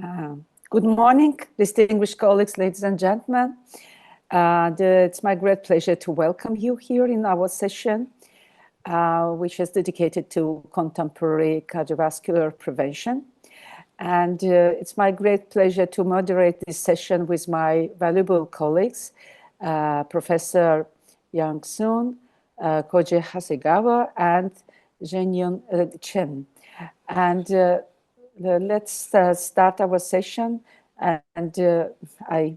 Uh, Good morning, distinguished colleagues, ladies and gentlemen. It's my great pleasure to welcome you here in our session, which is dedicated to contemporary cardiovascular prevention. And it's my great pleasure to moderate this session with my valuable colleagues, Professor Yang Soon, Koji Hasegawa, and Zhenyun Chen. And let's start our session. And I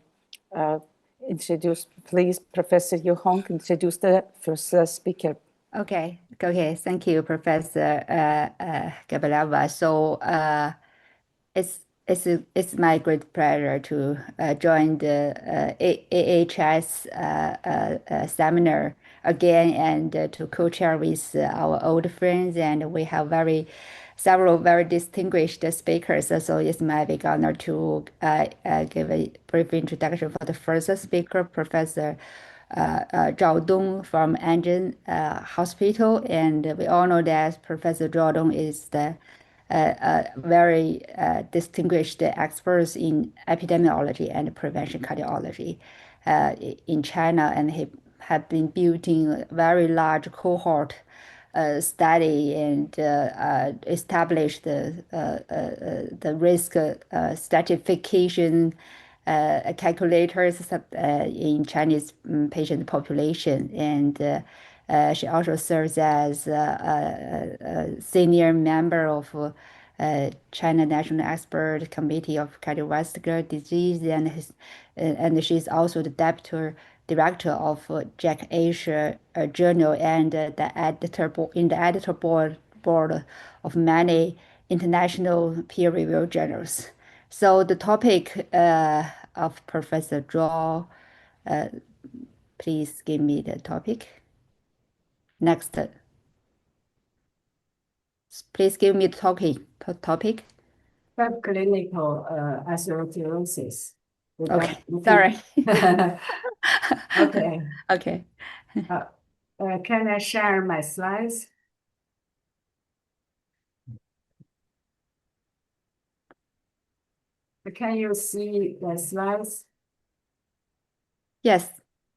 introduce, please, Professor Yu Hong, introduce the first speaker. Okay. Thank you, Professor Gabalava. So it's my great pleasure to join the AHS seminar again and to co-chair with our old friends, and we have several very distinguished speakers. So it's my big honor to give a brief introduction for the first speaker, Professor Zhao Dong from Anzhen Hospital, and we all know that Professor Zhao Dong is the very distinguished experts in epidemiology and prevention cardiology in China, and he have been building a very large cohort study and established the risk stratification calculators in Chinese patient population, and she also serves as a senior member of China National Expert Committee of Cardiovascular Disease, and she's also the deputy director of Jack Asia Journal and the editor board of many international peer-reviewed journals. So the topic of Professor Zhao, please give me the topic. Next. Please give me the topic. Subclinical atherosclerosis. Okay, sorry. Okay. Okay. Can I share my slides? Can you see the slides? Yes.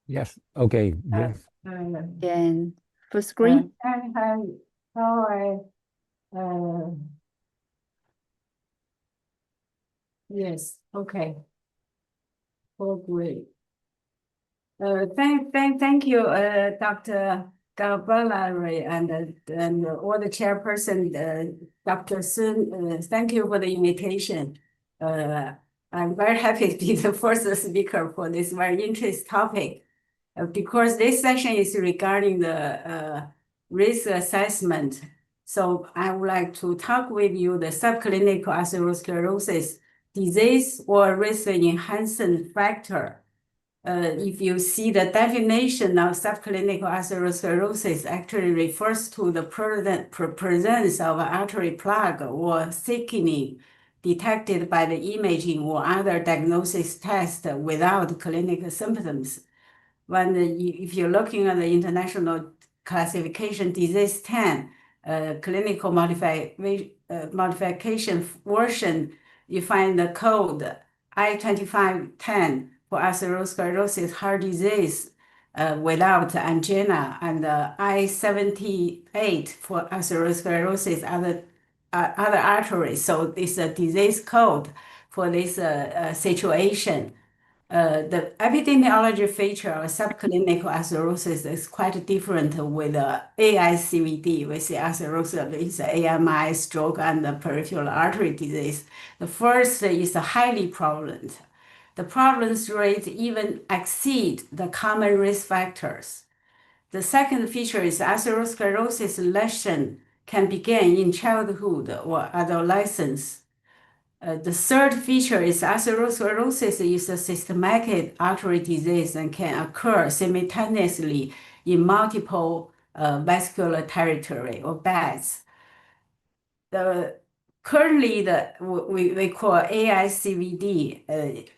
Yes. Okay. Yes. And full screen. Yes. Okay. Oh, great. Thank you, Dr. Gabalari and all the chairperson, Dr. Sun. Thank you for the invitation. I'm very happy to be the first speaker for this very interesting topic, because this session is regarding the risk assessment. So I would like to talk with you the subclinical atherosclerosis disease or risk enhancing factor. If you see the definition of subclinical atherosclerosis actually refers to the presence of artery plaque or thickening detected by the imaging or other diagnosis test without clinical symptoms. If you're looking at the international classification disease 10, clinical modification version, you find the code I-2510 for atherosclerosis heart disease without angina, and I-78 for atherosclerosis other arteries. So this is a disease code for this situation. The epidemiology feature of subclinical atherosclerosis is quite different with AICVD, with the atherosclerosis, AMI, stroke, and the peripheral artery disease. The first is highly prevalent. The prevalence rate even exceed the common risk factors. The second feature is atherosclerosis lesion can begin in childhood or adolescence. The third feature is atherosclerosis is a systematic artery disease and can occur simultaneously in multiple vascular territory or beds. Currently, we call AICVD,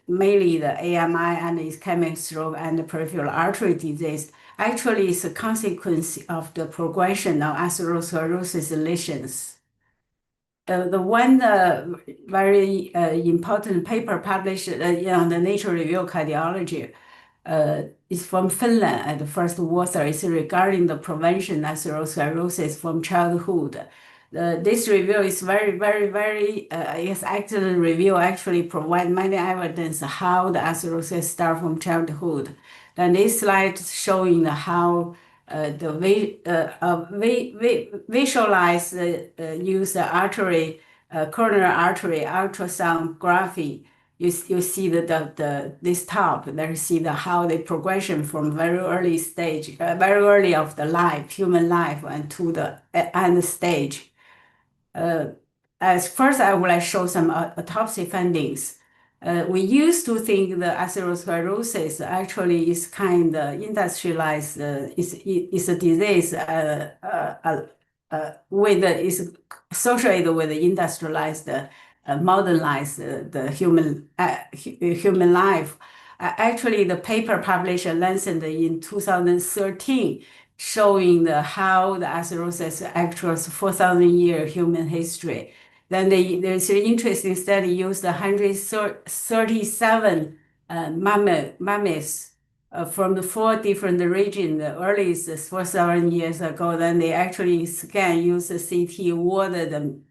mainly the AMI and ischemic stroke and the peripheral artery disease, actually is a consequence of the progression of atherosclerosis lesions. the one very important paper published in the Nature Review Cardiology is from Finland, and the first author is regarding the prevention of atherosclerosis from childhood. This review is very excellent review, actually provide many evidence how the atherosclerosis start from childhood. Then this slide showing how visualize use the artery, coronary artery ultrasonography. You see this top. There you see how the progression from very early stage, very early of the life, human life, and to the end stage. As first, I would like to show some autopsy findings. We used to think the atherosclerosis actually is kind of industrialized, is a disease is associated with the industrialized, modernized the human life. Actually, the paper published in Lancet in 2013 showing how the atherosclerosis actually 4,000-year human history. Then there's an interesting study used 137 mummies from the 4 different regions. The earliest is 4,000 years ago. Then they actually use the CT, water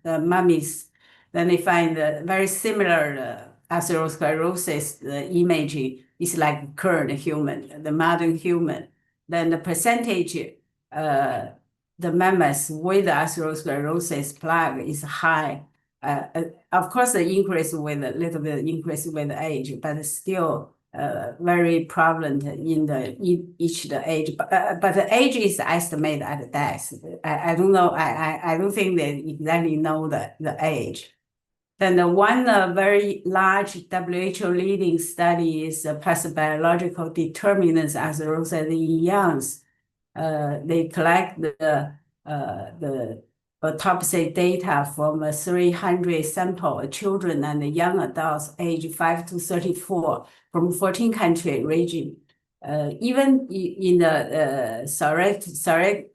the mummies. Then they find very similar atherosclerosis imaging is like current human, the modern human. Then the percentage the members with atherosclerosis plaque is high. Of course, the increase with a little bit increase with age, but still very prevalent in each age. But the age is estimated at death. I don't know. I don't think they exactly know the age. Then the one very large WHO leading study is pathobiological determinants of atherosclerosis in youngs. They collect the autopsy data from 300 sample children and young adults aged 5 to 34 from 14 country region. Even in the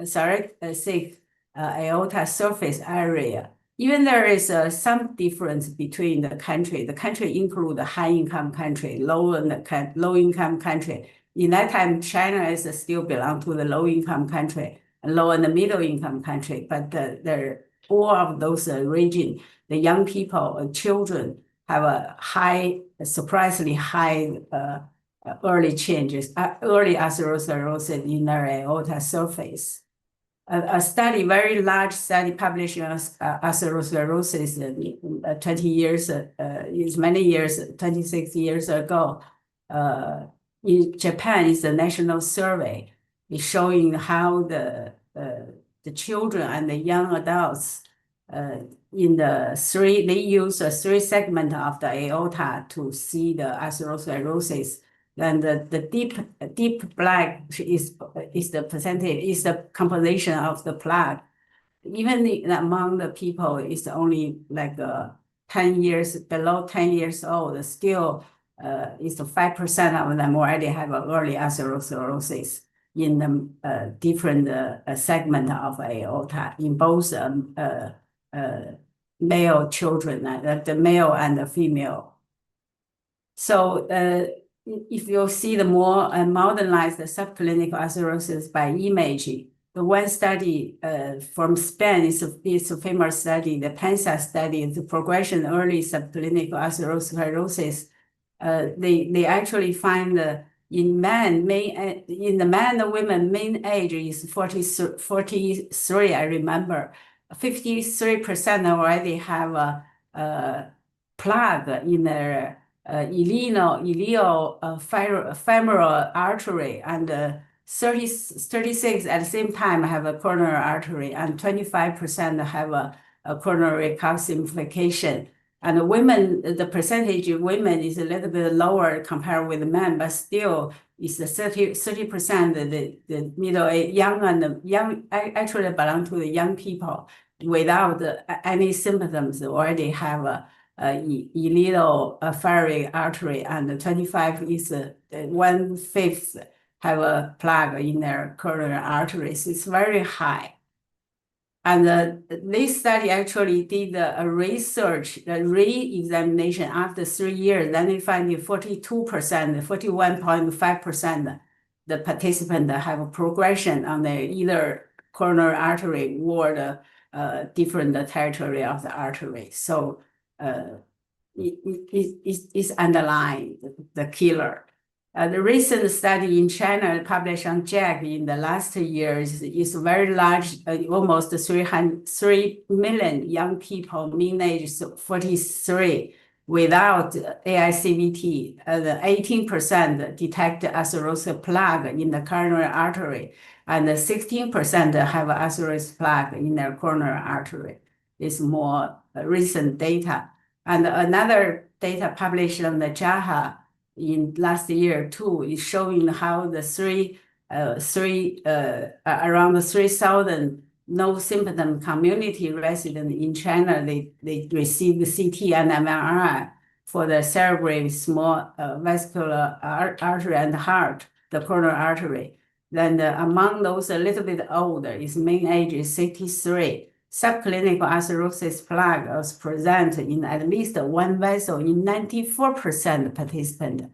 thoracic aorta surface area, even there is some difference between the country. The country include the high-income country, low-income country. In that time, China is still belong to the low-income country, low and the middle-income country. But all of those region, the young people, children have a surprisingly high early changes, early atherosclerosis in their aorta surface. A study, very large study published on atherosclerosis 20 years, is many years, 26 years ago. In Japan, is a national survey. It's showing how the children and the young adults they use a 3 segment of the aorta to see the atherosclerosis. Then the deep black is the percentage, is the composition of the plaque. Even among the people, it's only like 10 years, below 10 years old, still it's 5% of them already have early atherosclerosis in the different segment of aorta in both male children, the male and the female. So if you see the more modernized subclinical atherosclerosis by imaging, the one study from Spain is a famous study, the PANSA study, the progression early subclinical atherosclerosis. They actually find in the man and women, mean age is 43, I remember. 53% already have a plaque in their iliofemoral artery, and 36 at the same time have a coronary artery, and 25% have a coronary calcification. And the women, the percentage of women is a little bit lower compared with men, but still is 30%. The middle age, young actually belong to the young people without any symptoms already have a iliofemoral artery, and 25 is 1/5 have a plaque in their coronary arteries. It's very high. And this study actually did a research, a re-examination after 3 years. Then they find 42%, 41.5% the participant have a progression on the either coronary artery or the different territory of the artery. So it's underlying the killer. The recent study in China published on JACC in the last years is very large, almost 3 million young people, mean age 43, without AICVT. 18% detect atherosclerotic plaque in the coronary artery, and 16% have atherosclerotic plaque in their coronary artery. It's more recent data. And another data published on the JAHA in last year too is showing how the around 3,000 no symptom community residents in China, they received CT and MRI for the cerebral small vascular artery and heart, the coronary artery. Then among those a little bit older, its mean age is 63. Subclinical atherosclerosis plaque was present in at least one vessel in 94% participants.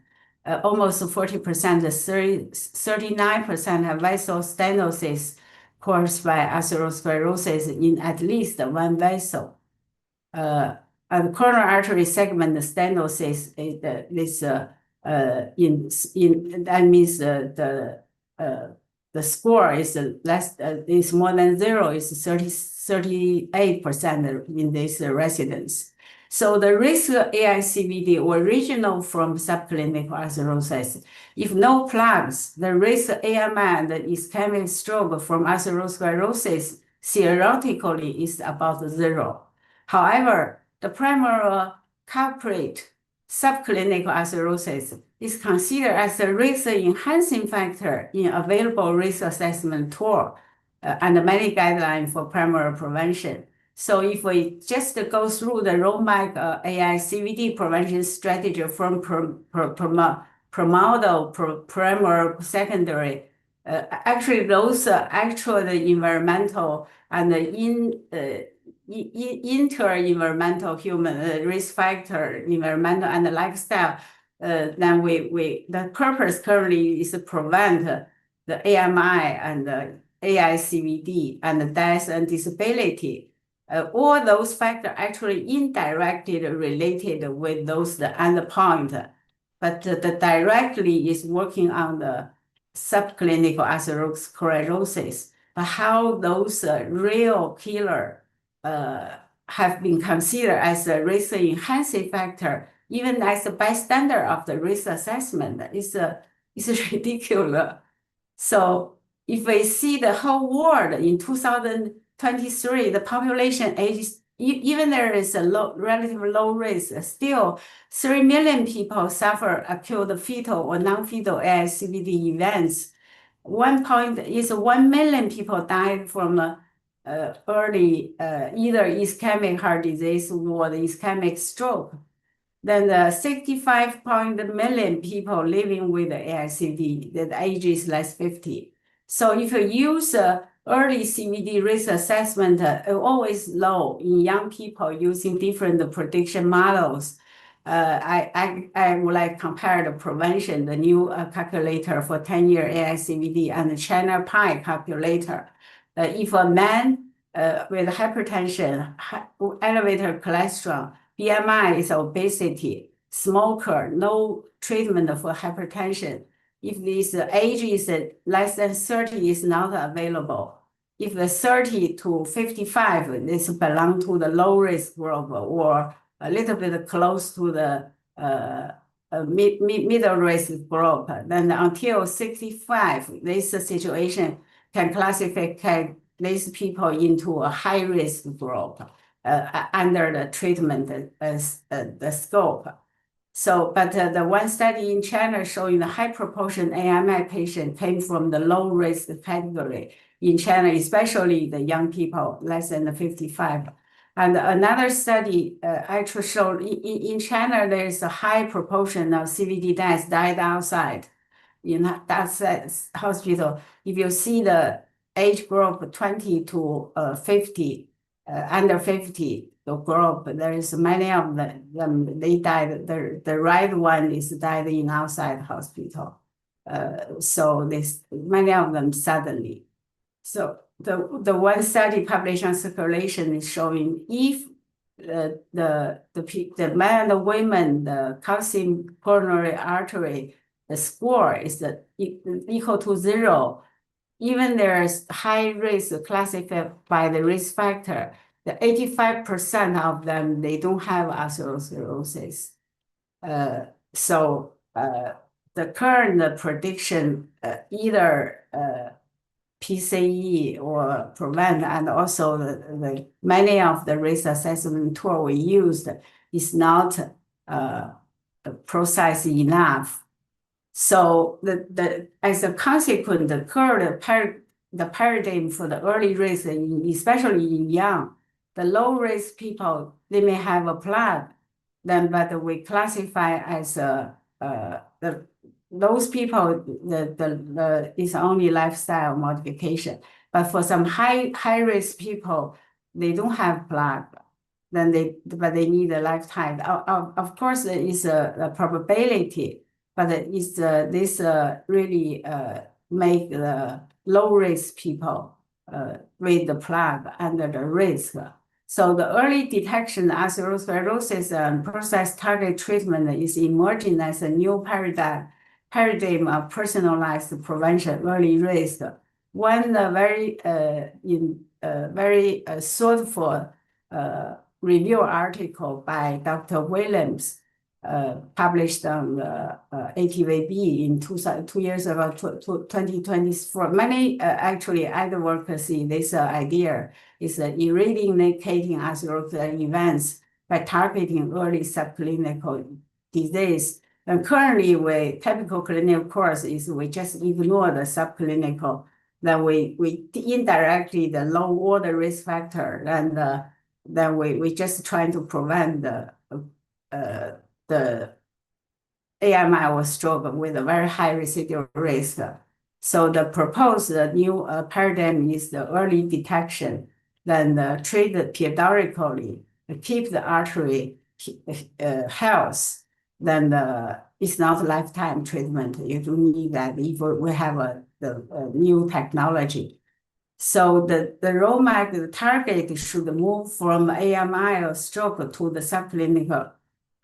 Almost 40%, 39% have vessel stenosis caused by atherosclerosis in at least one vessel. And coronary artery segment stenosis is that means the score is less is more than 0, is 38% in these residents. So the risk of AICVD original from subclinical atherosclerosis. If no plaques, the risk of AMI and ischemic stroke from atherosclerosis theoretically is about 0. However, the primary culprit, subclinical atherosclerosis, is considered as a risk-enhancing factor in available risk assessment tool and many guidelines for primary prevention. So if we just go through the roadmap AICVD prevention strategy from primordial, primary, secondary, actually those actual environmental and inter-environmental human risk factor, environmental and lifestyle, then the purpose currently is to prevent the AMI and the AICVD and death and disability. All those factors actually indirectly related with those the endpoint, but the directly is working on the subclinical atherosclerosis. But how those real killer have been considered as a risk enhancing factor, even as a bystander of the risk assessment, is ridiculous. So if we see the whole world in 2023, the population ages, even there is a relatively low risk, still 3 million people suffer acute fetal or non-fetal AICVD events. 1 million people died from early either ischemic heart disease or the ischemic stroke. Then the 65 million people living with AICVD, the age is less 50. So if you use early CVD risk assessment, always low in young people using different prediction models. I would like compare the prevention, the new calculator for 10-year AICVD and the China Pi calculator. If a man with hypertension, elevated cholesterol, BMI is obesity, smoker, no treatment for hypertension. If this age is less than 30 is not available. If the 30 to 55, this belong to the low risk group or a little bit close to the middle risk group, then until 65, this situation can classify these people into a high risk group under the treatment the scope. So, but the one study in China showing the high proportion AMI patient came from the low risk category in China, especially the young people less than 55. And another study actually showed in China, there is a high proportion of CVD deaths died outside in that hospital. If you see the age group 20 to 50, under 50, the group, there is many of them, they died. The right one is died in outside hospital. So many of them suddenly. So the one study published on circulation is showing if the men and the women, the calcium coronary artery, the score is equal to 0, even there's high risk classified by the risk factor, the 85% of them, they don't have atherosclerosis. The current prediction, either PCE or prevent, and also the many of the risk assessment tool we used is not precise enough. So as a consequence, the paradigm for the early risk, especially in young, the low risk people, they may have a plaque, but we classify as those people, it's only lifestyle modification. But for some high risk people, they don't have plaque, but they need a lifetime. Of course, there is a probability, but this really make the low risk people with the plaque under the risk. So the early detection atherosclerosis and process target treatment is emerging as a new paradigm of personalized prevention, early risk. One very thoughtful review article by Dr. Williams, published on ATVB in 2 years ago, 2024. Many actually advocates see this idea is eradicating atherosclerosis events by targeting early subclinical disease. And currently, typical clinical course is we just ignore the subclinical, then we indirectly the low order risk factor, and then we just trying to prevent the AMI or stroke with a very high residual risk. So the proposed new paradigm is the early detection, then treat periodically, keep the artery health, then it's not lifetime treatment. You don't need that if we have the new technology. So the roadmap, the target should move from AMI or stroke to the subclinical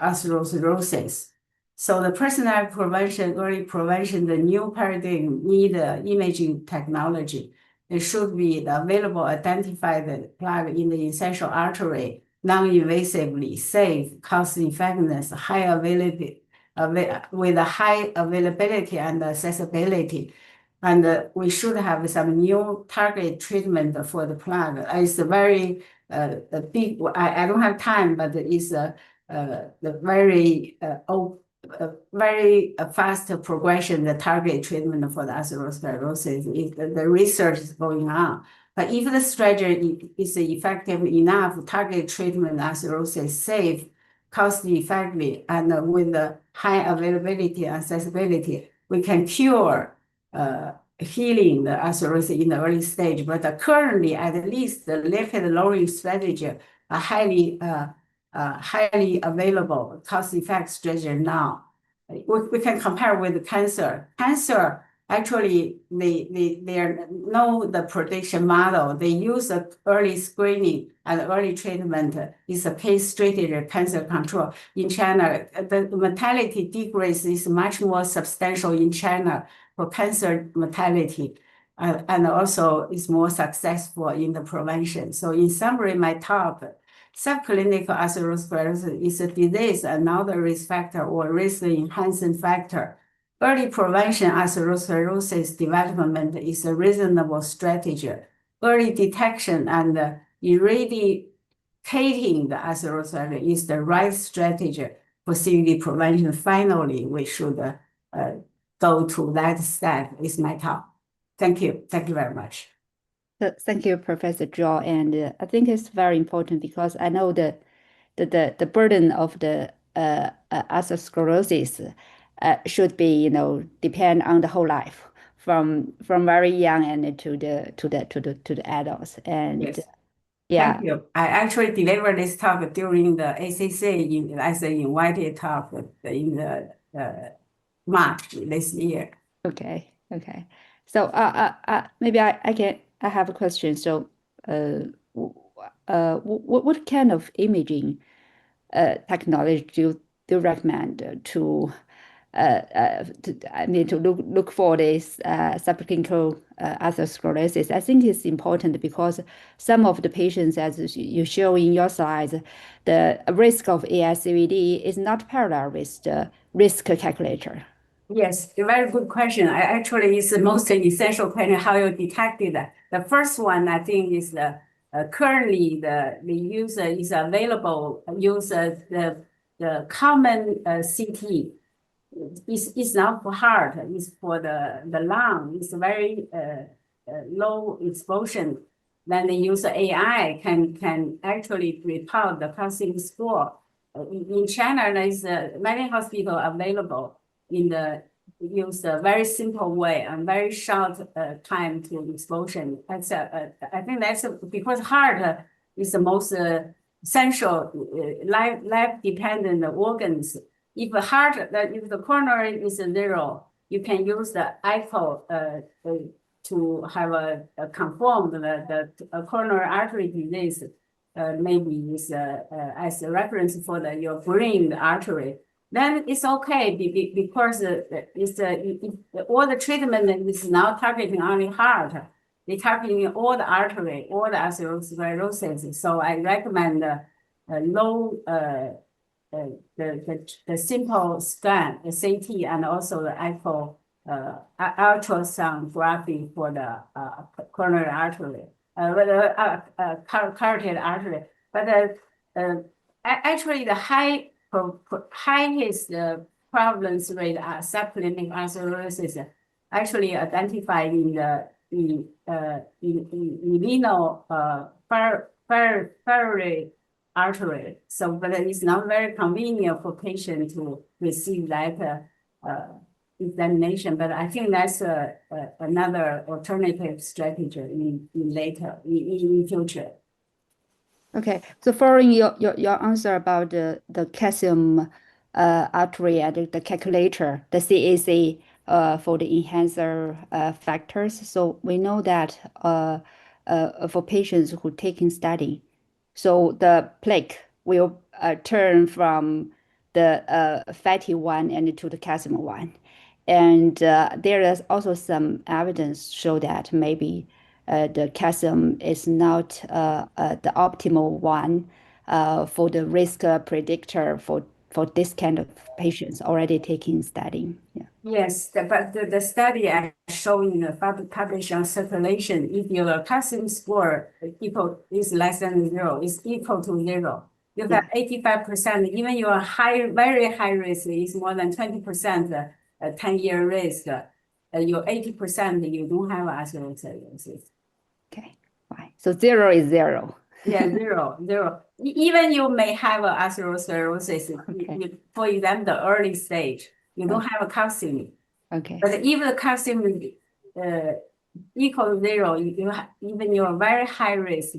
atherosclerosis. So the personalized prevention, early prevention, the new paradigm need imaging technology. It should be available, identify the plaque in the essential artery, non-invasively, safe, cost-effectiveness, high availability, with a high availability and accessibility. And we should have some new target treatment for the plaque. It's a very big, I don't have time, but it's the very fast progression, the target treatment for the atherosclerosis. The research is going on. But if the strategy is effective enough, target treatment atherosclerosis safe, cost-effective, and with the high availability and accessibility, we can cure healing the atherosclerosis in the early stage. But currently, at least the lipid lowering strategy are highly available, cost-effective strategy now. We can compare with cancer. Cancer, actually, they know the prediction model. They use the early screening and early treatment is a case strategy cancer control. In China, the mortality decrease is much more substantial in China for cancer mortality, and also is more successful in the prevention. So in summary, my talk, subclinical atherosclerosis is a disease, another risk factor or risk-enhancing factor. Early prevention atherosclerosis development is a reasonable strategy. Early detection and eradicating the atherosclerosis is the right strategy for CVD prevention. Finally, we should go to that step is my talk. Thank you. Thank you very much. Thank you, Professor Zhao. And I think it's very important because I know the burden of the atherosclerosis should be, depend on the whole life from very young and to the adults. And Yes. yeah. Thank you. I actually delivered this talk during the ACC as an invited talk in the March this year. Okay. So maybe I have a question. So what kind of imaging technology do you recommend to look for this subclinical atherosclerosis? I think it's important because some of the patients, as you show in your slides, the risk of ASCVD is not parallel with the risk calculator. Yes, a very good question. Actually, it's the most essential question how you detect it. The first one, I think, is the currently the user is available the common CT. It's not for heart, it's for the lung. It's very low exposure. Then the user AI can actually report the calcium score. In China, there is many hospitals available in the use a very simple way and very short time to exposure. That's I think that's because heart is the most essential life dependent organs. If the coronary is 0, you can use the echo to have a confirmed the coronary artery disease. Maybe is as a reference for your brain artery. Then it's okay because all the treatment is now targeting only heart. They're targeting all the artery, all the atherosclerosis. So I recommend low the simple scan, the CT, and also the echo ultrasonography for the coronary artery, carotid artery. But actually, the highest prevalence rate subclinical atherosclerosis actually identified in the renal pulmonary artery. So, but it's not very convenient for patients to receive that examination. But I think that's another alternative strategy in future. Okay, so following your answer about the calcium artery and the calculator, the CAC for the enhancer factors. So we know that for patients who taking statin, so the plaque will turn from the fatty one and to the calcium one. And there is also some evidence show that maybe the calcium is not the optimal one for the risk predictor for this kind of patients already taking statin. Yeah. Yes, but the study I showing published on circulation, if your calcium score is less than 0, is equal to 0, you have 85%. Even your very high risk is more than 20%. 10-year risk, your 80% you don't have atherosclerosis. Okay, fine. So 0 is 0. Yeah, 0. Even you may have atherosclerosis, for example, the early stage, you don't have a calcium. Okay. But if the calcium equals 0, even your very high risk.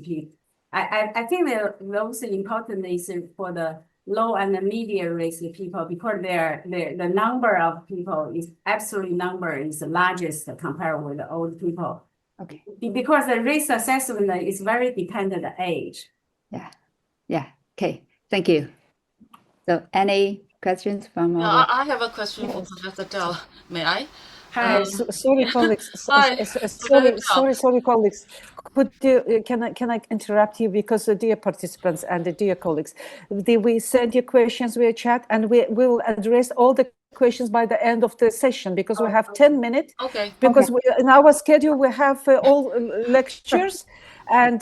I think the most important is for the low and the medium risk people because the number of people is absolute number is the largest compared with the old people. Okay. Because the risk assessment is very dependent on age. Yeah. Okay. Thank you. So any questions from our... I have a question for Professor Dell. May I? Hi. Sorry, colleagues. Hi. Sorry, colleagues. Could you, can I interrupt you because dear participants and dear colleagues, we send you questions via chat and we will address all the questions by the end of the session because we have 10 minutes. Okay. Because in our schedule we have all lectures and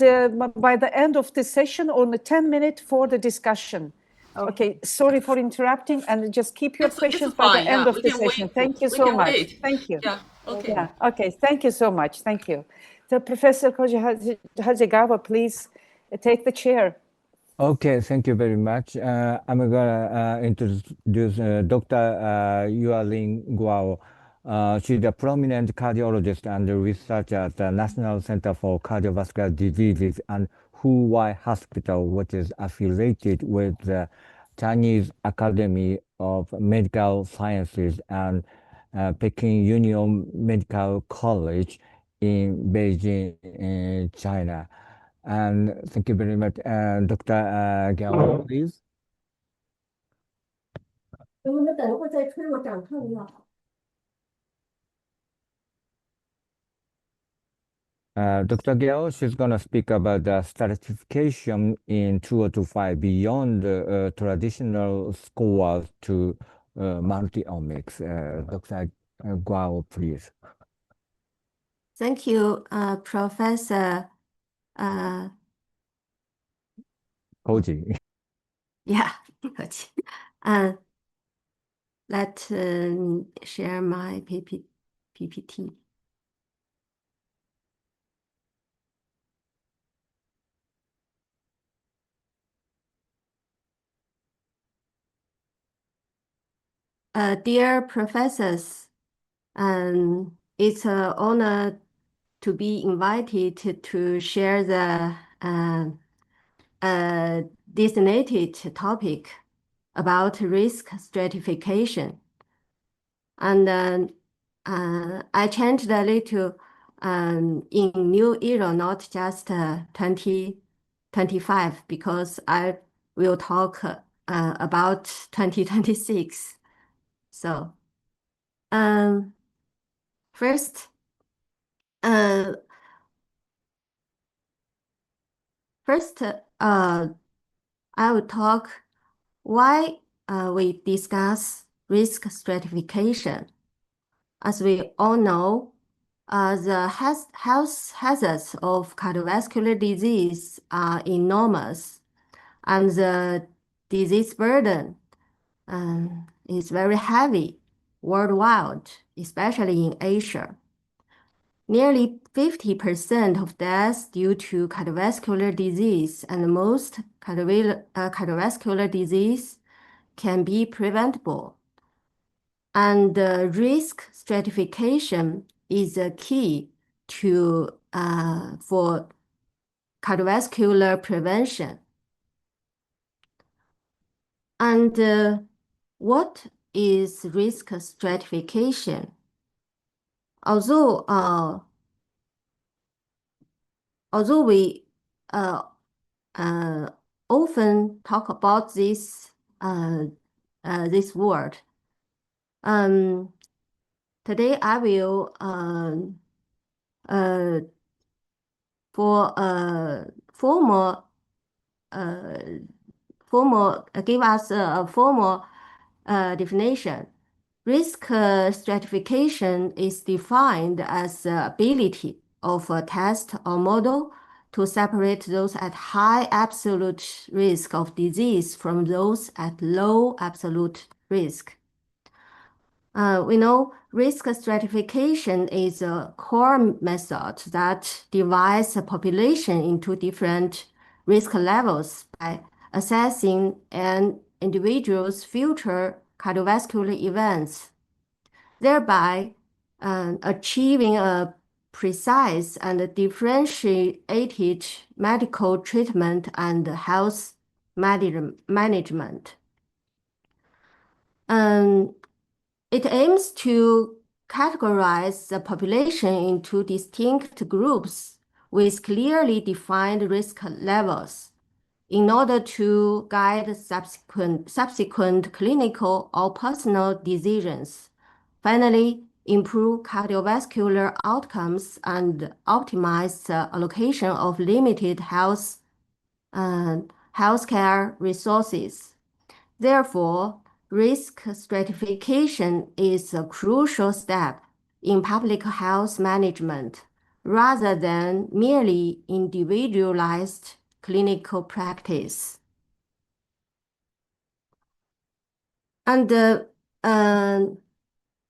by the end of the session only 10 minutes for the discussion. Okay, sorry for interrupting and just keep your questions by the end of the session. Thank you so much. Thank you. Yeah, okay. Yeah, okay, thank you so much. Thank you. So Professor Koji Hasegawa, please take the chair. Okay, thank you very much. I'm gonna introduce Dr. Yualin Guao. She's a prominent cardiologist and researcher at the National Center for Cardiovascular Diseases and Huai Hospital, which is affiliated with the Chinese Academy of Medical Sciences and Peking Union Medical College in Beijing, in China. And thank you very much. Dr. Gao, please. 那等一会儿再吹，我长烫要。Dr. Gao, she's going to speak about the stratification in 2025 beyond the traditional scores to multi-omics. Dr. Gao, please. Thank you, Professor. Koji. Yeah, 客气. Let share my PPT. Dear professors, it's an honor to be invited to share the designated topic about risk stratification. And I changed a little in new era, not just 2025, because I will talk about 2026. So, first, I will talk why we discuss risk stratification. As we all know, the health hazards of cardiovascular disease are enormous, and the disease burden is very heavy worldwide, especially in Asia. Nearly 50% of deaths due to cardiovascular disease, and most cardiovascular disease can be preventable. And risk stratification is a key to for cardiovascular prevention. And what is risk stratification? Although we often talk about this word, today I will give us a formal definition. Risk stratification is defined as the ability of a test or model to separate those at high absolute risk of disease from those at low absolute risk. We know risk stratification is a core method that divides a population into different risk levels by assessing an individual's future cardiovascular events, thereby achieving a precise and differentiated medical treatment and health management. It aims to categorize the population into distinct groups with clearly defined risk levels in order to guide subsequent clinical or personal decisions. Finally, improve cardiovascular outcomes and optimize the allocation of limited healthcare resources. Therefore, risk stratification is a crucial step in public health management rather than merely individualized clinical practice. And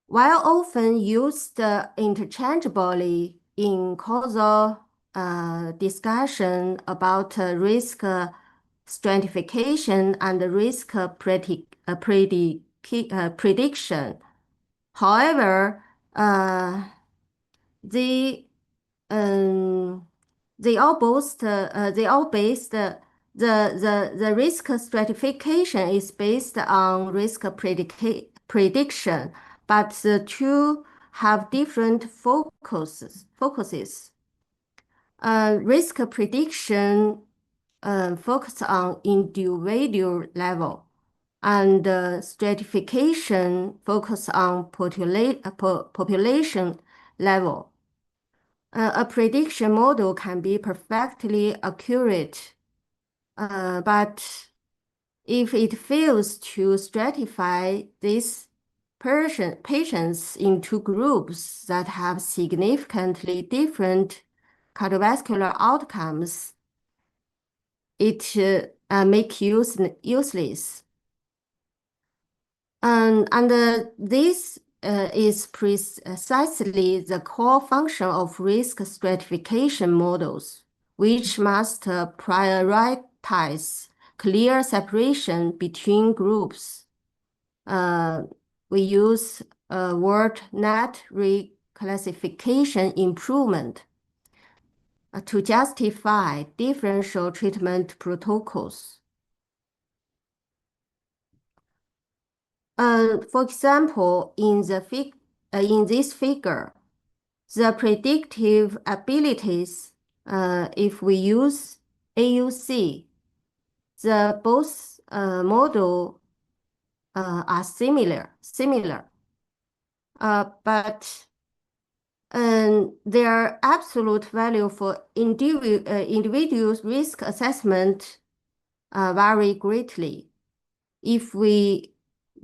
while often used interchangeably in causal discussion about risk stratification and risk prediction, however, they they all based the risk stratification is based on risk prediction, but the two have different focuses. Risk prediction focus on individual level, and stratification focus on population level. A prediction model can be perfectly accurate, but if it fails to stratify these patients into groups that have significantly different cardiovascular outcomes, it make useless. And this is precisely the core function of risk stratification models, which must prioritize clear separation between groups. We use word net reclassification improvement to justify differential treatment protocols. For example, in this figure, the predictive abilities, if we use AUC, the both model are similar, but their absolute value for individual risk assessment vary greatly. If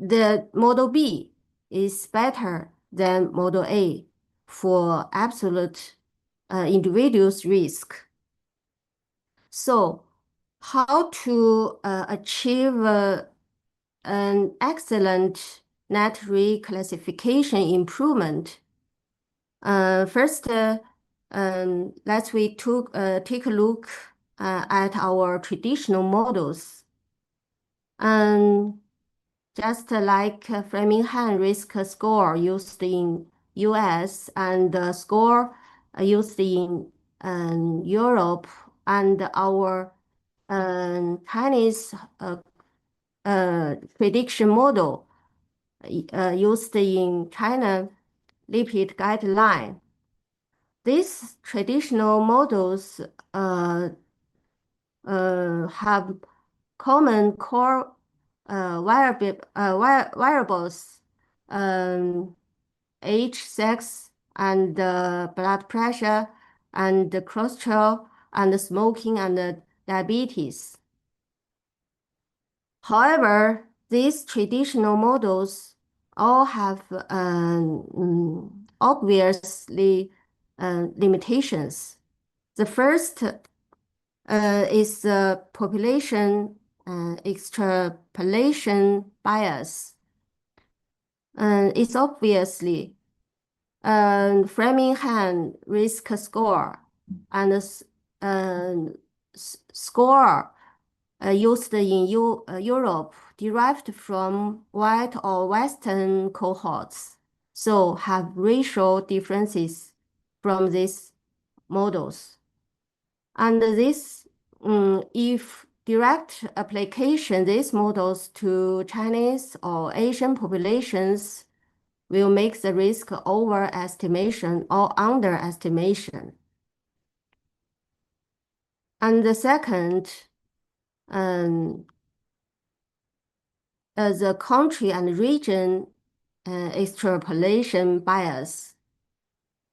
the model B is better than model A for absolute individual's risk. So how to achieve an excellent net reclassification improvement? First, let's take a look at our traditional models. Just like Framingham risk score used in US and the score used in Europe, and our Chinese prediction model used in China lipid guideline. These traditional models have common core variables, age, sex, and blood pressure, and cholesterol, and smoking, and diabetes. However, these traditional models all have obviously limitations. The first is the population extrapolation bias. It's obviously Framingham risk score and score used in Europe derived from white or Western cohorts, so have racial differences from these models. And this, if direct application these models to Chinese or Asian populations will make the risk overestimation or underestimation. And the second, the country and region extrapolation bias.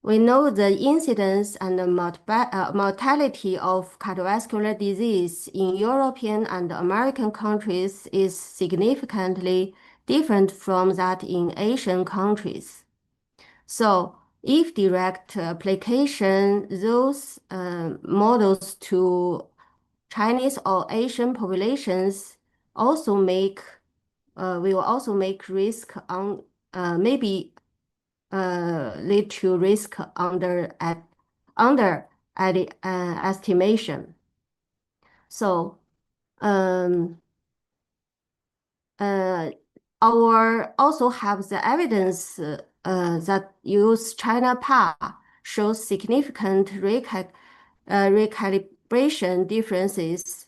We know the incidence and the mortality of cardiovascular disease in European and American countries is significantly different from that in Asian countries. So if direct application those models to Chinese or Asian populations also will also make risk on maybe lead to risk estimation. So also have the evidence that use China PA shows significant recalibration differences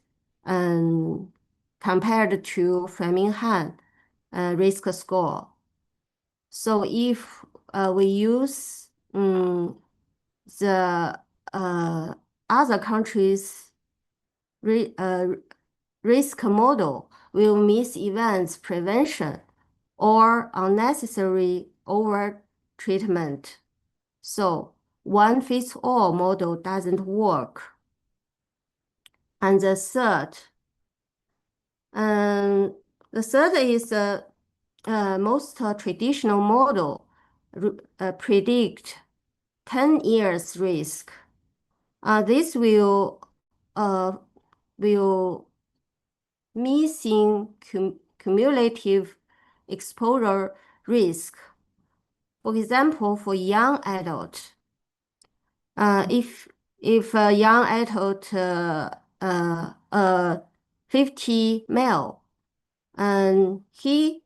compared to Framingham risk score. So if we use the other countries' risk model, will miss events prevention or unnecessary over treatment. So one fits all model doesn't work. And the third is the most traditional model predict 10 years risk. This will missing cumulative exposure risk. For example, for young adult, if a young adult 50 male and he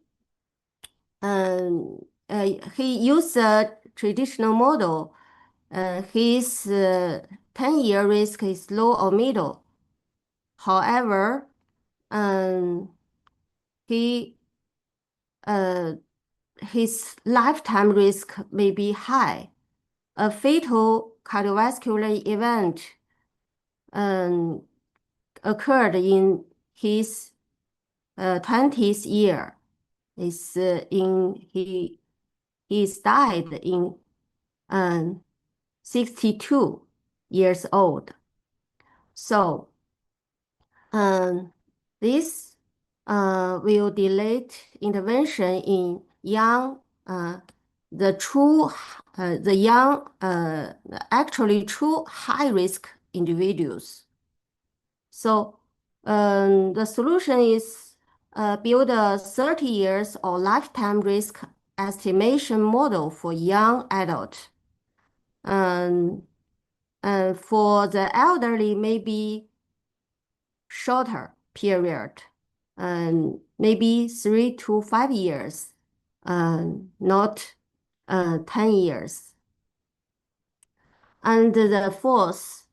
used a traditional model, his 10-year risk is low or middle. However, his lifetime risk may be high. A fatal cardiovascular event occurred in his 20th year. He died in 62 years old. So this will delay intervention in young actually true high risk individuals. So the solution is build a 30 years or lifetime risk estimation model for young adult. For the elderly, maybe shorter period, maybe 3 to 5 years, not 10 years. And the fourth,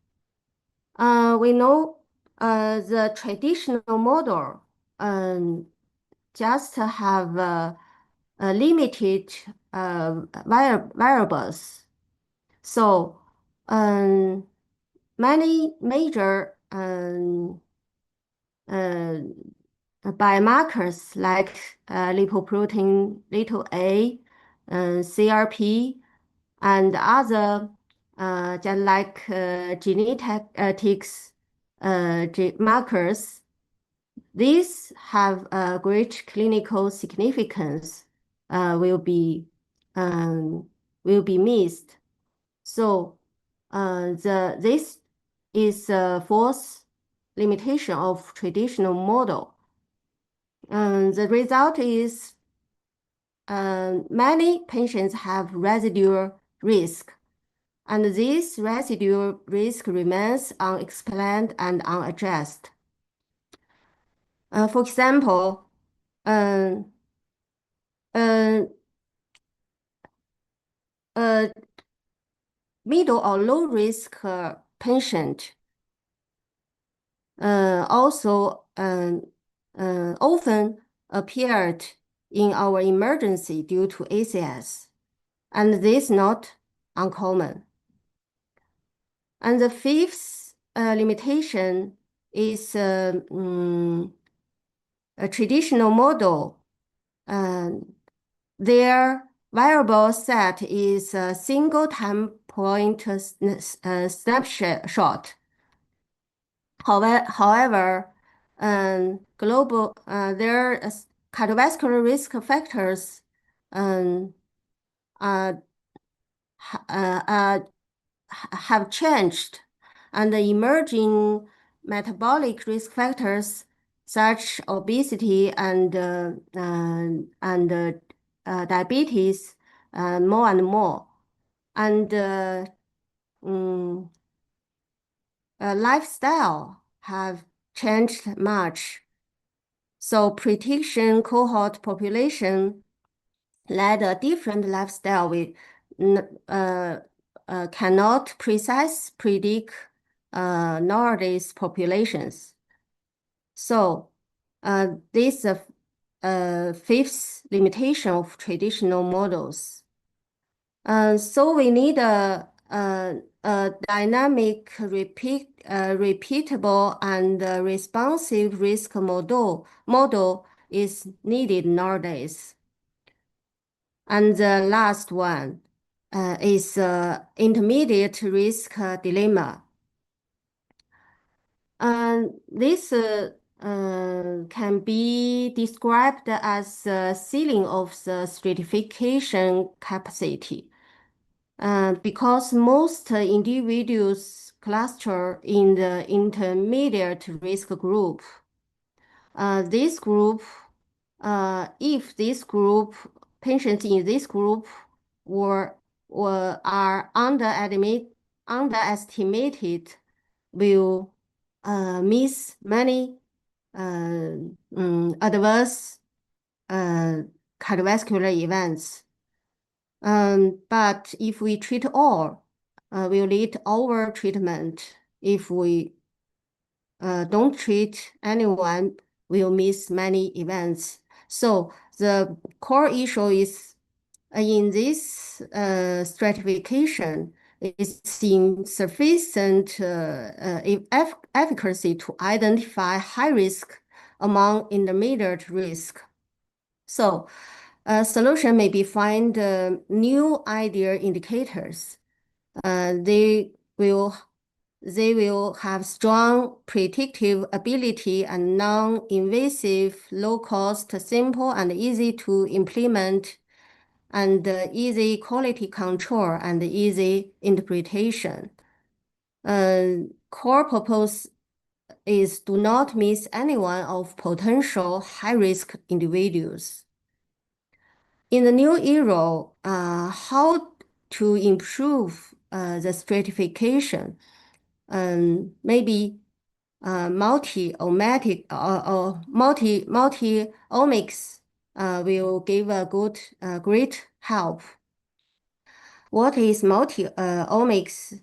we know the traditional model just have limited variables. So many major biomarkers like lipoprotein little a, CRP, and other just like genetics markers, these have great clinical significance, will be missed. So this is the fourth limitation of traditional model. The result is many patients have residual risk, and this residual risk remains unexplained and unaddressed. For example, middle or low risk patient also often appeared in our emergency due to ACS, and this is not uncommon. And the fifth limitation is a traditional model. Their variable set is a single time point snapshot. However, global their cardiovascular risk factors have changed, and the emerging metabolic risk factors such obesity and diabetes more and more, and lifestyle have changed much. So prediction cohort population led a different lifestyle with cannot precise predict nowadays populations. So this fifth limitation of traditional models. So we need a dynamic, repeatable, and responsive risk model is needed nowadays. And the last one is intermediate risk dilemma. This can be described as the ceiling of the stratification capacity. Because most individuals cluster in the intermediate risk group. This group, if this group, patients in this group are underestimated, will miss many adverse cardiovascular events. But if we treat all, we'll lead over treatment. If we don't treat anyone, we'll miss many events. So the core issue is in this stratification is insufficient efficacy to identify high risk among intermediate risk. So a solution may be find new ideal indicators. They will have strong predictive ability and non-invasive, low-cost, simple, and easy to implement, and easy quality control and easy interpretation. Core purpose is do not miss anyone of potential high-risk individuals. In the new era, how to improve the stratification? Maybe multi-omics will give a great help. What is multi-omics?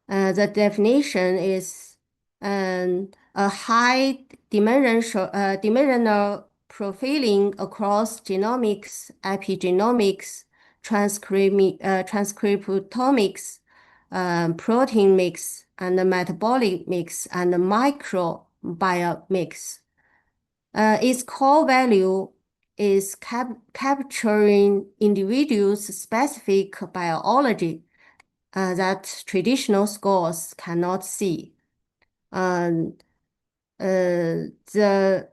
The definition is a high dimensional profiling across genomics, epigenomics, transcriptomics, protein mix, and metabolic mix, and microbiome. Its core value is capturing individuals' specific biology that traditional scores cannot see. The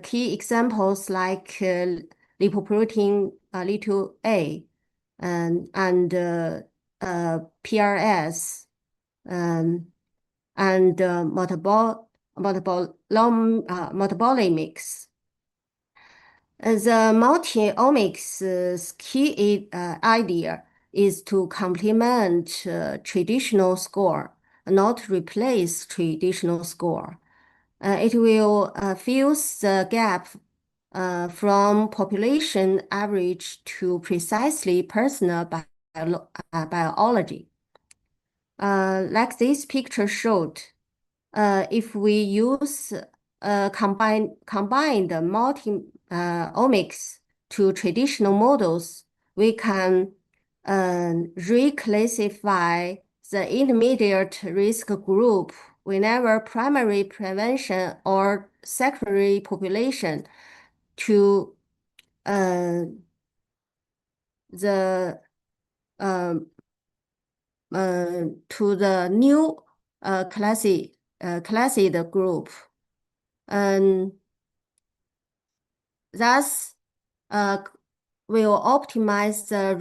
key examples like lipoprotein little a and PRS and metabolomics. The multi-omics key idea is to complement traditional score, not replace traditional score. It will fill the gap from population average to precisely personal biology. Like this picture showed, if we use combined multi-omics to traditional models, we can reclassify the intermediate risk group whenever primary prevention or secondary population to the new classed group, and thus will optimize the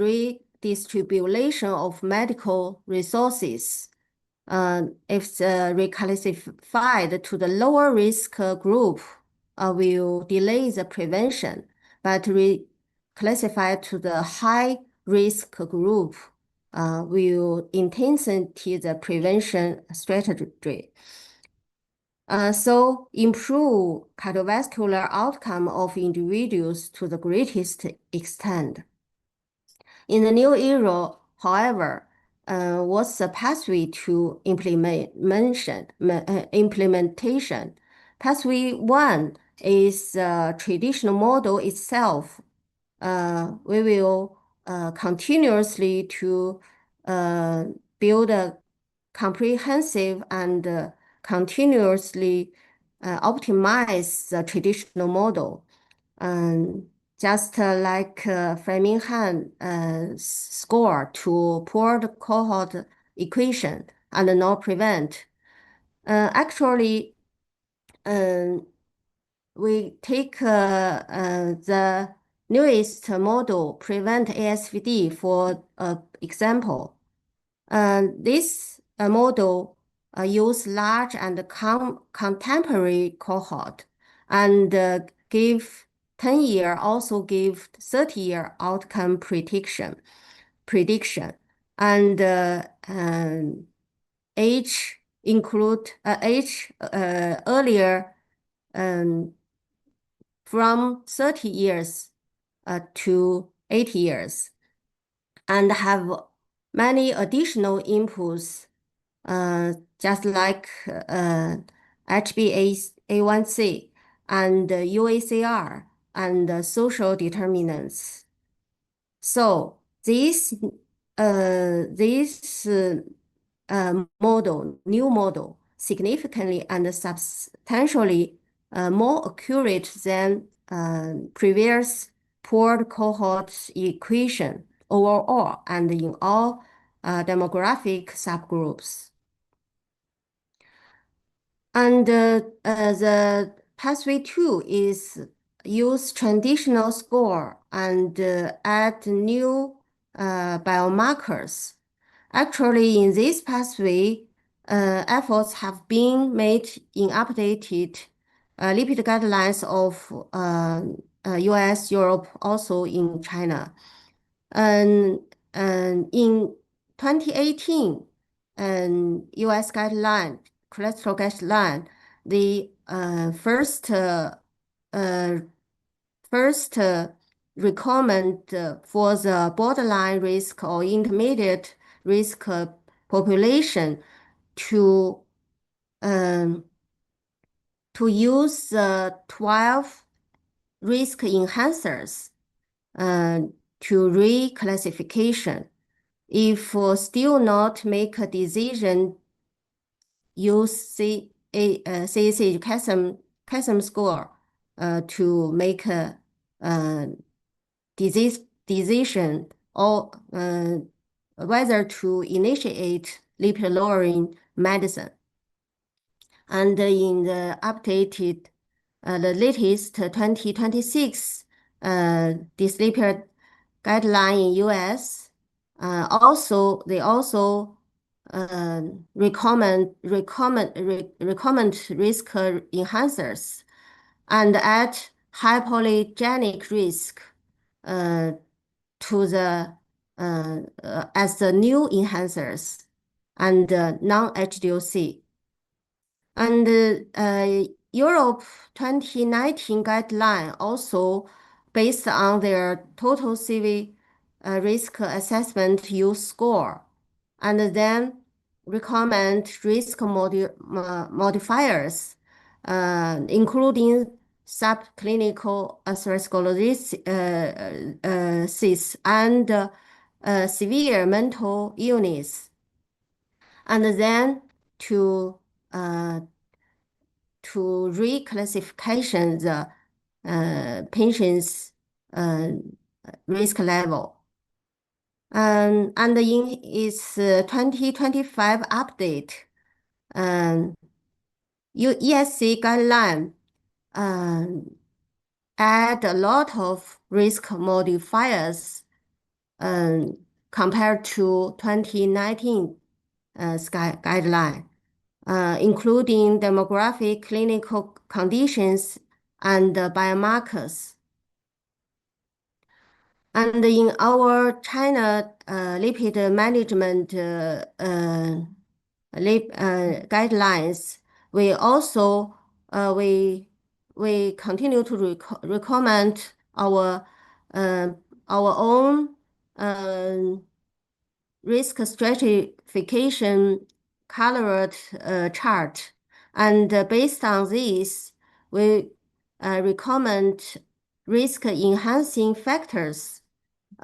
redistribution of medical resources. If reclassified to the lower risk group, will delay the prevention, but reclassified to the high risk group will intensify the prevention strategy. so improve cardiovascular outcome of individuals to the greatest extent. In the new era, however, what's the pathway to implementation? Pathway one is traditional model itself. We will continuously to build a comprehensive and continuously optimize the traditional model. Just like Framingham score to pooled cohort equation and not prevent. Actually, we take the newest model, prevent ASVD, for example. This model use large and contemporary cohort and give 10-year, also give 30-year outcome prediction. And age include age earlier from 30 years to 80 years, and have many additional inputs, just like HbA1c and UACR and social determinants. So this new model, significantly and substantially more accurate than previous pooled cohort equation overall and in all demographic subgroups. And the pathway 2 is use traditional score and add new biomarkers. Actually, in this pathway, efforts have been made in updated lipid guidelines of US, Europe, also in China. And in 2018, US guideline, cholesterol guideline, the first recommend for the borderline risk or intermediate risk population to use 12 risk enhancers to reclassification. If still not make a decision, use CAC CASM score to make a decision or whether to initiate lipid-lowering medicine. And in the updated, the latest 2026 dyslipid guideline in US, they also recommend risk enhancers and add hypoallergenic risk to the as the new enhancers and non-HDOC. And Europe 2019 guideline also based on their total CV risk assessment use score, and then recommend risk modifiers, including subclinical atherosclerosis and severe mental illness, and then to reclassification the patient's risk level. And in its 2025 update, ESC guideline add a lot of risk modifiers compared to 2019 guideline, including demographic, clinical conditions, and biomarkers. And in our China lipid management guidelines, we also we continue to recommend our own risk stratification colored chart, and based on this, we recommend risk enhancing factors,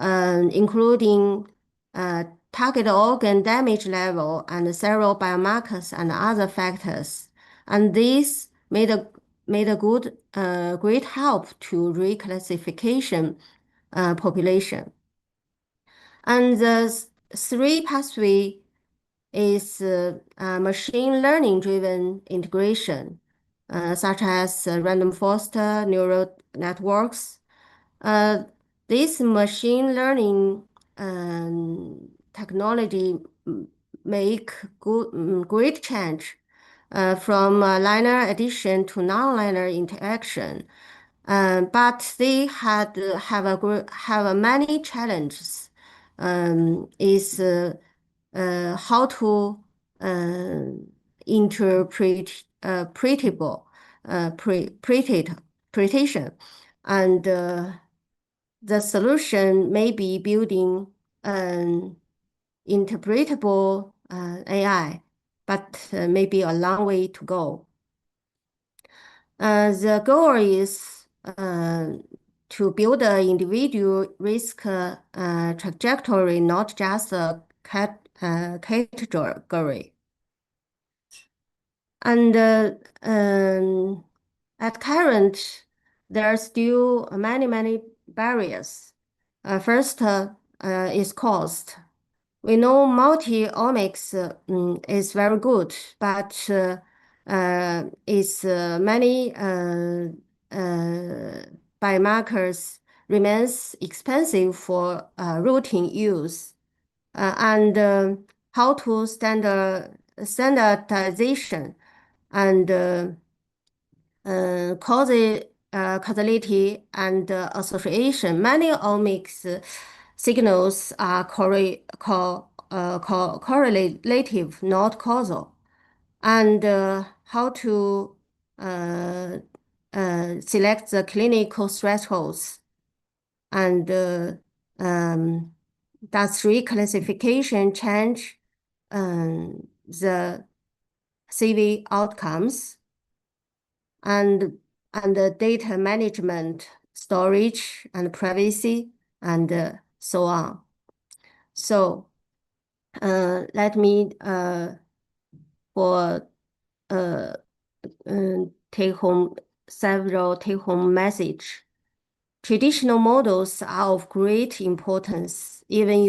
including target organ damage level and several biomarkers and other factors. And this made a good great help to reclassification population. And the three pathway is machine learning driven integration, such as random forest neural networks. This machine learning technology make great change from linear addition to non-linear interaction, but they have many challenges. Is how to interpret interpretation, and the solution may be building an interpretable AI, but maybe a long way to go. The goal is to build an individual risk trajectory, not just a category. And at current, there are still many barriers. First is cost. We know multi-omics is very good, but it's many biomarkers remains expensive for routine use, and how to standardization and causality and association. Many omics signals are correlative, not causal. And how to select the clinical thresholds, and does reclassification change the CV outcomes, and the data management, storage, and privacy, and so on. So let me several take-home message. Traditional models are of great importance, even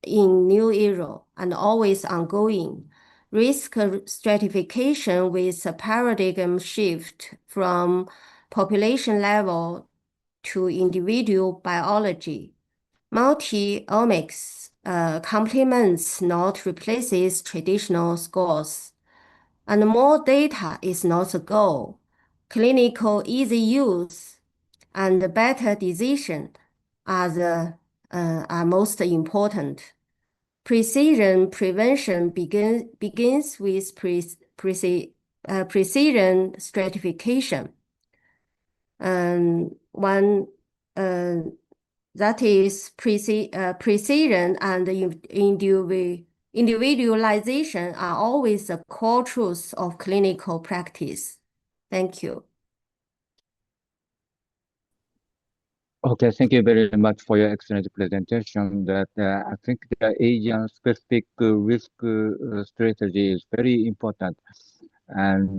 in new era, and always ongoing. Risk stratification with a paradigm shift from population level to individual biology. Multi-omics complements, not replaces, traditional scores. And more data is not the goal. Clinical easy use and better decision are most important. Precision prevention begins with precision stratification. One that is precision and individualization are always the core truths of clinical practice. Thank you. Okay, thank you very much for your excellent presentation. That I think the Asian-specific risk strategy is very important, and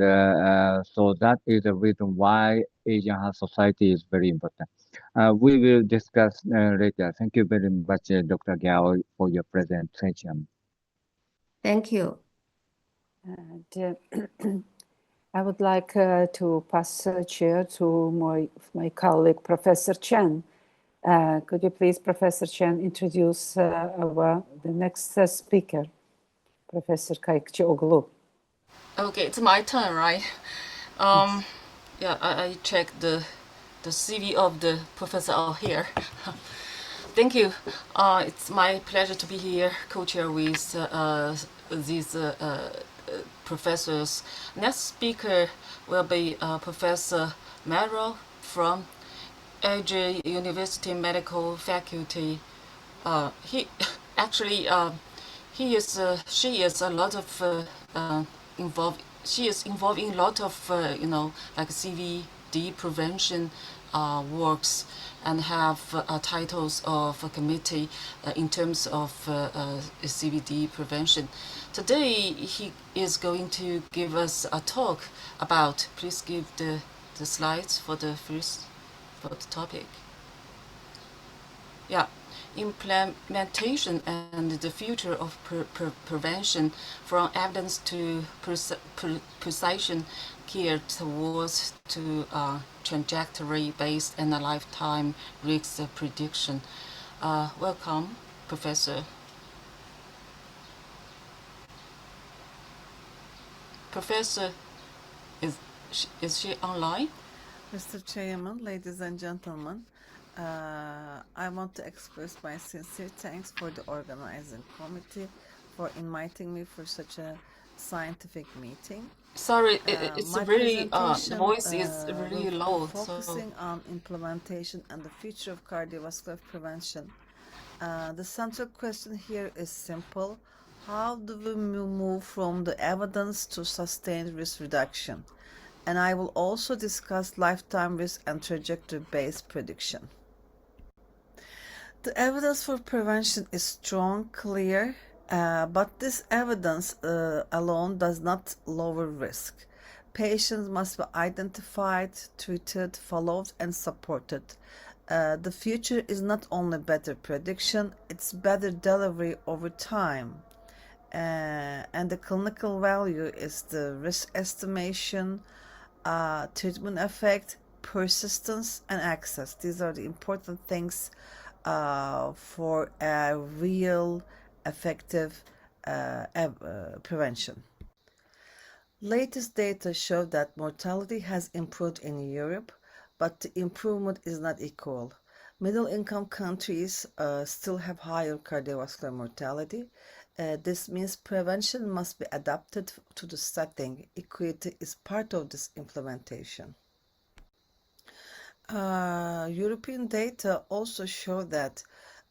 so that is the reason why Asian Heart Society is very important. We will discuss later. Thank you very much, Dr. Gao, for your presentation. Thank you. And, I would like to pass the chair to my colleague, Professor Chen. Could you please, Professor Chen, introduce the next speaker, Professor Kayıkçıoğlu? Okay, it's my turn, right? Yeah, I checked the CV of the professor out here. Thank you. It's my pleasure to be here, co-chair with this professors. Next speaker will be Professor Merrill from AJ University Medical Faculty. He actually she is a lot of involved. She is involved in a lot of like CVD prevention works, and have titles of a committee in terms of CVD prevention. Today he is going to give us a talk about. Please give the slides for the topic. Yeah, implementation and the future of prevention, from evidence to precision care towards to trajectory-based and a lifetime risk prediction. Welcome, Professor. Professor, is she online? Mr. Chairman, ladies and gentlemen, I want to express my sincere thanks for the organizing committee for inviting me for such a scientific meeting. Sorry, it's My really the presentation, voice is really will be low. focusing So on implementation and the future of cardiovascular prevention. The central question here is simple. How do we move from the evidence to sustained risk reduction? And I will also discuss lifetime risk and trajectory-based prediction. The evidence for prevention is strong, clear, but this evidence alone does not lower risk. Patients must be identified, treated, followed, and supported. The future is not only better prediction, it's better delivery over time. And the clinical value is the risk estimation, treatment effect, persistence, and access. These are the important things for a real effective prevention. Latest data show that mortality has improved in Europe, but the improvement is not equal. Middle-income countries still have higher cardiovascular mortality. This means prevention must be adapted to the setting. Equity is part of this implementation. European data also show that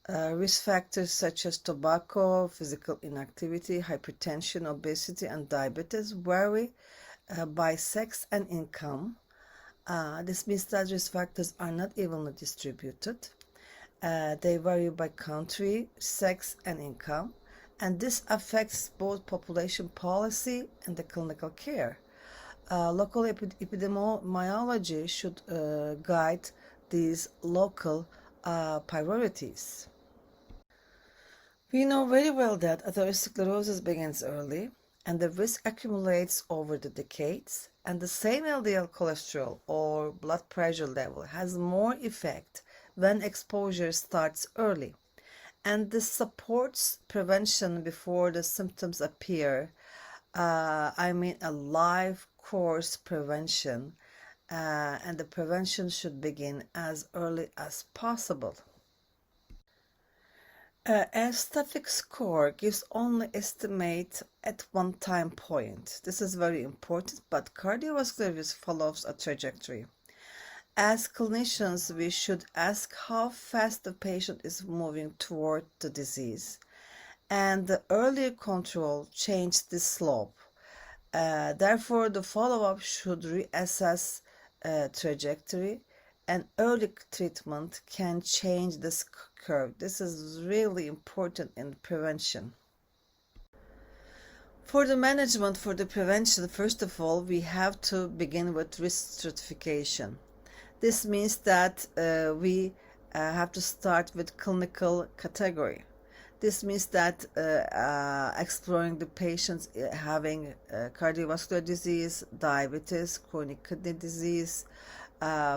risk factors such as tobacco, physical inactivity, hypertension, obesity, and diabetes vary by sex and income. This means that risk factors are not evenly distributed. They vary by country, sex, and income, and this affects both population policy and the clinical care. Local epidemiology should guide these local priorities. We know very well that atherosclerosis begins early and the risk accumulates over the decades, and the same LDL cholesterol or blood pressure level has more effect when exposure starts early, and this supports prevention before the symptoms appear. I mean a life course prevention, and the prevention should begin as early as possible. A static score gives only estimate at one time point. This is very important, but cardiovascular risk follows a trajectory. As clinicians, we should ask how fast the patient is moving toward the disease, and the earlier control changed the slope. Therefore, the follow-up should reassess trajectory, and early treatment can change this curve. This is really important in prevention. For the management, for the prevention, first of all, we have to begin with risk stratification. This means that we have to start with clinical category. This means that exploring the patients having cardiovascular disease, diabetes, chronic kidney disease,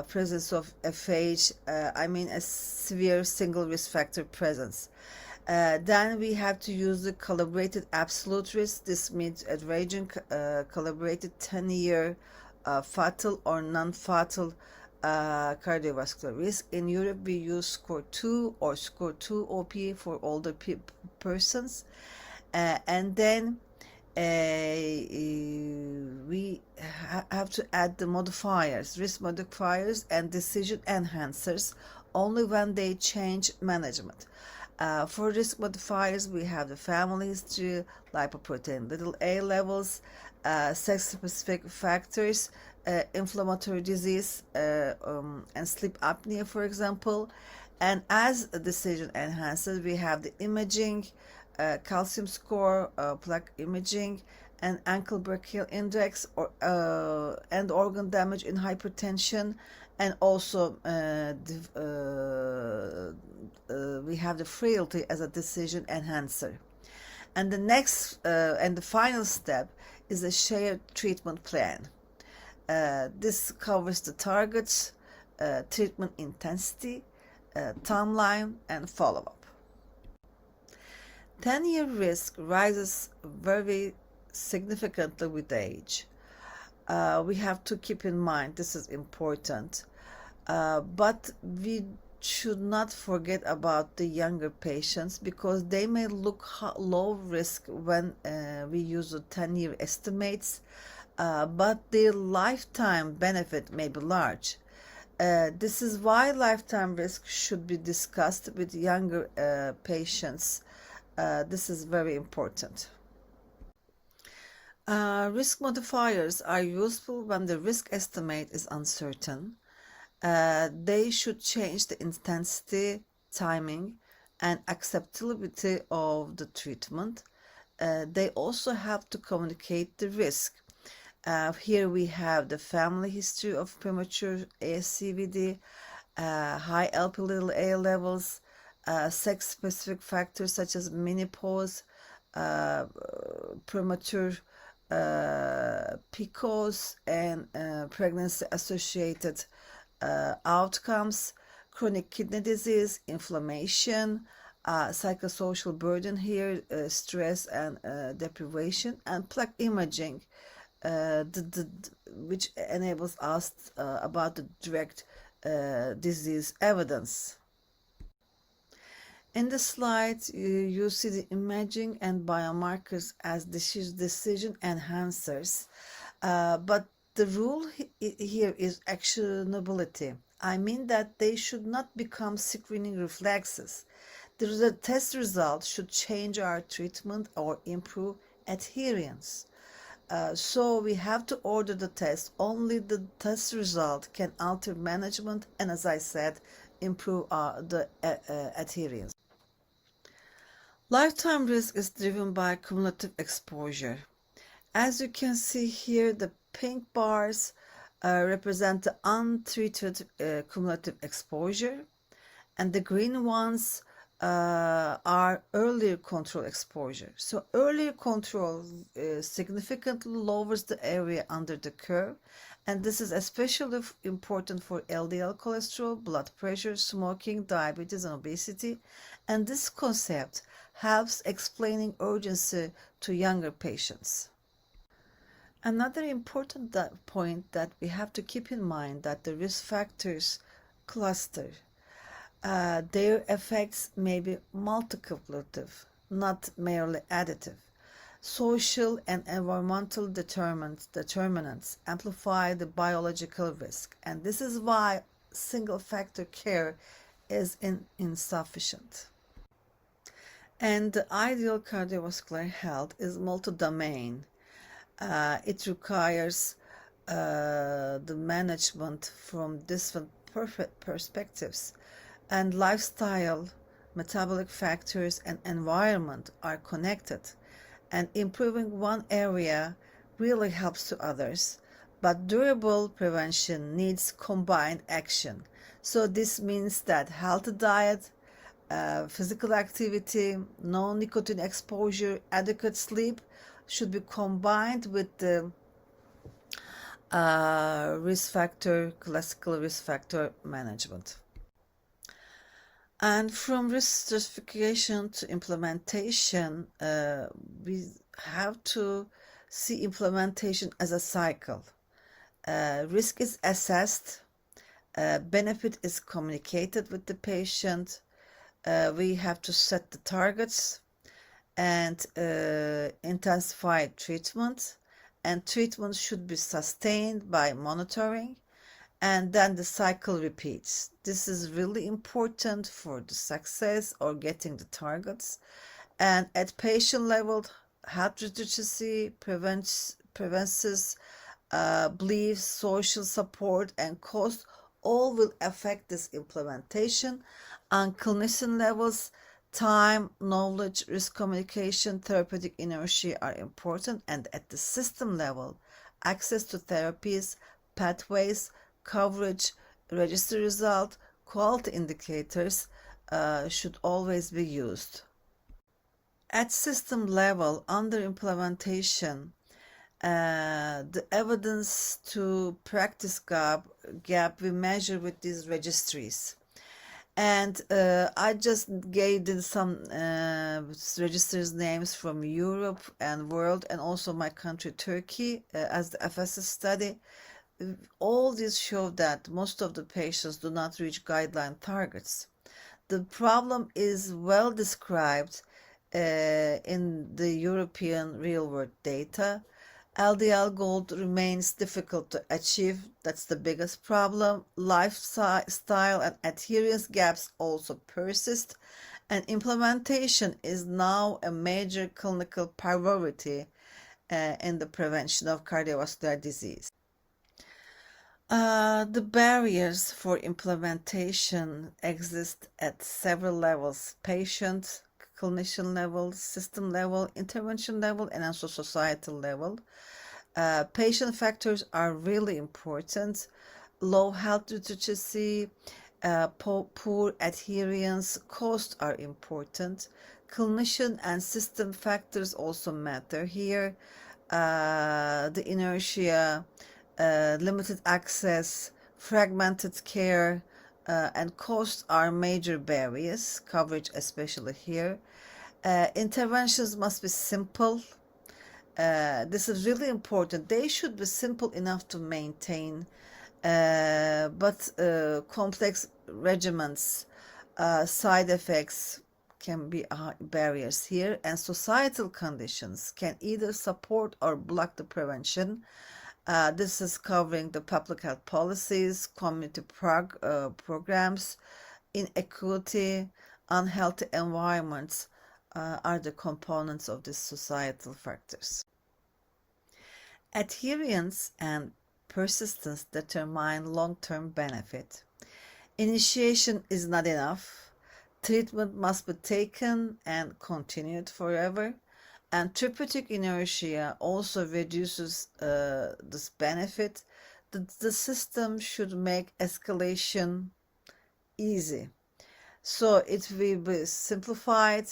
presence of FH, a severe single risk factor presence. Then we have to use the calibrated absolute risk. This means a ranging calibrated 10-year fatal or non-fatal cardiovascular risk. In Europe, we use score 2 or score 2 OP for older persons. And then we have to add the modifiers, risk modifiers and decision enhancers only when they change management. For risk modifiers, we have the family history, lipoprotein little a levels, sex-specific factors, inflammatory disease, and sleep apnea, for example. And as a decision enhancer, we have the imaging, calcium score, plaque imaging, and ankle brachial index, and organ damage in hypertension, and also we have the frailty as a decision enhancer. And the next and the final step is a shared treatment plan. This covers the targets, treatment intensity, timeline, and follow-up. 10-year risk rises very significantly with age. We have to keep in mind this is important, but we should not forget about the younger patients because they may look low risk when we use the 10-year estimates, but their lifetime benefit may be large. This is why lifetime risk should be discussed with younger patients. This is very important. Risk modifiers are useful when the risk estimate is uncertain. They should change the intensity, timing, and acceptability of the treatment. They also have to communicate the risk. Here we have the family history of premature ASCVD, high Lp(a) levels, sex-specific factors such as menopause, premature PCOS, and pregnancy-associated outcomes, chronic kidney disease, inflammation, psychosocial burden here, stress and deprivation, and plaque imaging, which enables us about the direct disease evidence. In the slide, you see the imaging and biomarkers as decision enhancers, but the rule here is actionability. I mean that they should not become screening reflexes. The test result should change our treatment or improve adherence. So we have to order the test. Only the test result can alter management and, as I said, improve the adherence. Lifetime risk is driven by cumulative exposure. As you can see here, the pink bars represent the untreated cumulative exposure, and the green ones are earlier control exposure. So earlier control significantly lowers the area under the curve, and this is especially important for LDL cholesterol, blood pressure, smoking, diabetes, and obesity. And this concept helps explaining urgency to younger patients. Another important point that we have to keep in mind that the risk factors cluster. Their effects may be multiplicative, not merely additive. Social and environmental determinants amplify the biological risk, and this is why single factor care is insufficient. And the ideal cardiovascular health is multi-domain. It requires the management from different perspectives, and lifestyle, metabolic factors, and environment are connected, and improving one area really helps to others, but durable prevention needs combined action. So this means that healthy diet, physical activity, no nicotine exposure, adequate sleep should be combined with the classical risk factor management. And from risk stratification to implementation, we have to see implementation as a cycle. Risk is assessed, benefit is communicated with the patient, we have to set the targets, and intensified treatment, and treatment should be sustained by monitoring, and then the cycle repeats. This is really important for the success or getting the targets. And at patient level, health literacy prevents beliefs, social support, and cost all will affect this implementation. On clinician levels, time, knowledge, risk communication, therapeutic inertia are important, and at the system level, access to therapies, pathways, coverage, register result, quality indicators should always be used. At system level, under implementation, the evidence to practice gap we measure with these registries. And I just gave some registers names from Europe and world, and also my country, Turkey, as the FSS study. All these show that most of the patients do not reach guideline targets. The problem is well described in the European real-world data. LDL goal remains difficult to achieve. That's the biggest problem. Lifestyle and adherence gaps also persist, and implementation is now a major clinical priority in the prevention of cardiovascular disease. The barriers for implementation exist at several levels: patient, clinician level, system level, intervention level, and also societal level. Patient factors are really important. Low health literacy, poor adherence, cost are important. Clinician and system factors also matter here. The inertia, limited access, fragmented care, and costs are major barriers, coverage especially here. Interventions must be simple. This is really important. They should be simple enough to maintain, but complex regimens, side effects can be barriers here, and societal conditions can either support or block the prevention. This is covering the public health policies, community programs, inequality, unhealthy environments are the components of these societal factors. Adherence and persistence determine long-term benefit. Initiation is not enough. Treatment must be taken and continued forever. And therapeutic inertia also reduces this benefit. The system should make escalation easy. So it will be simplified,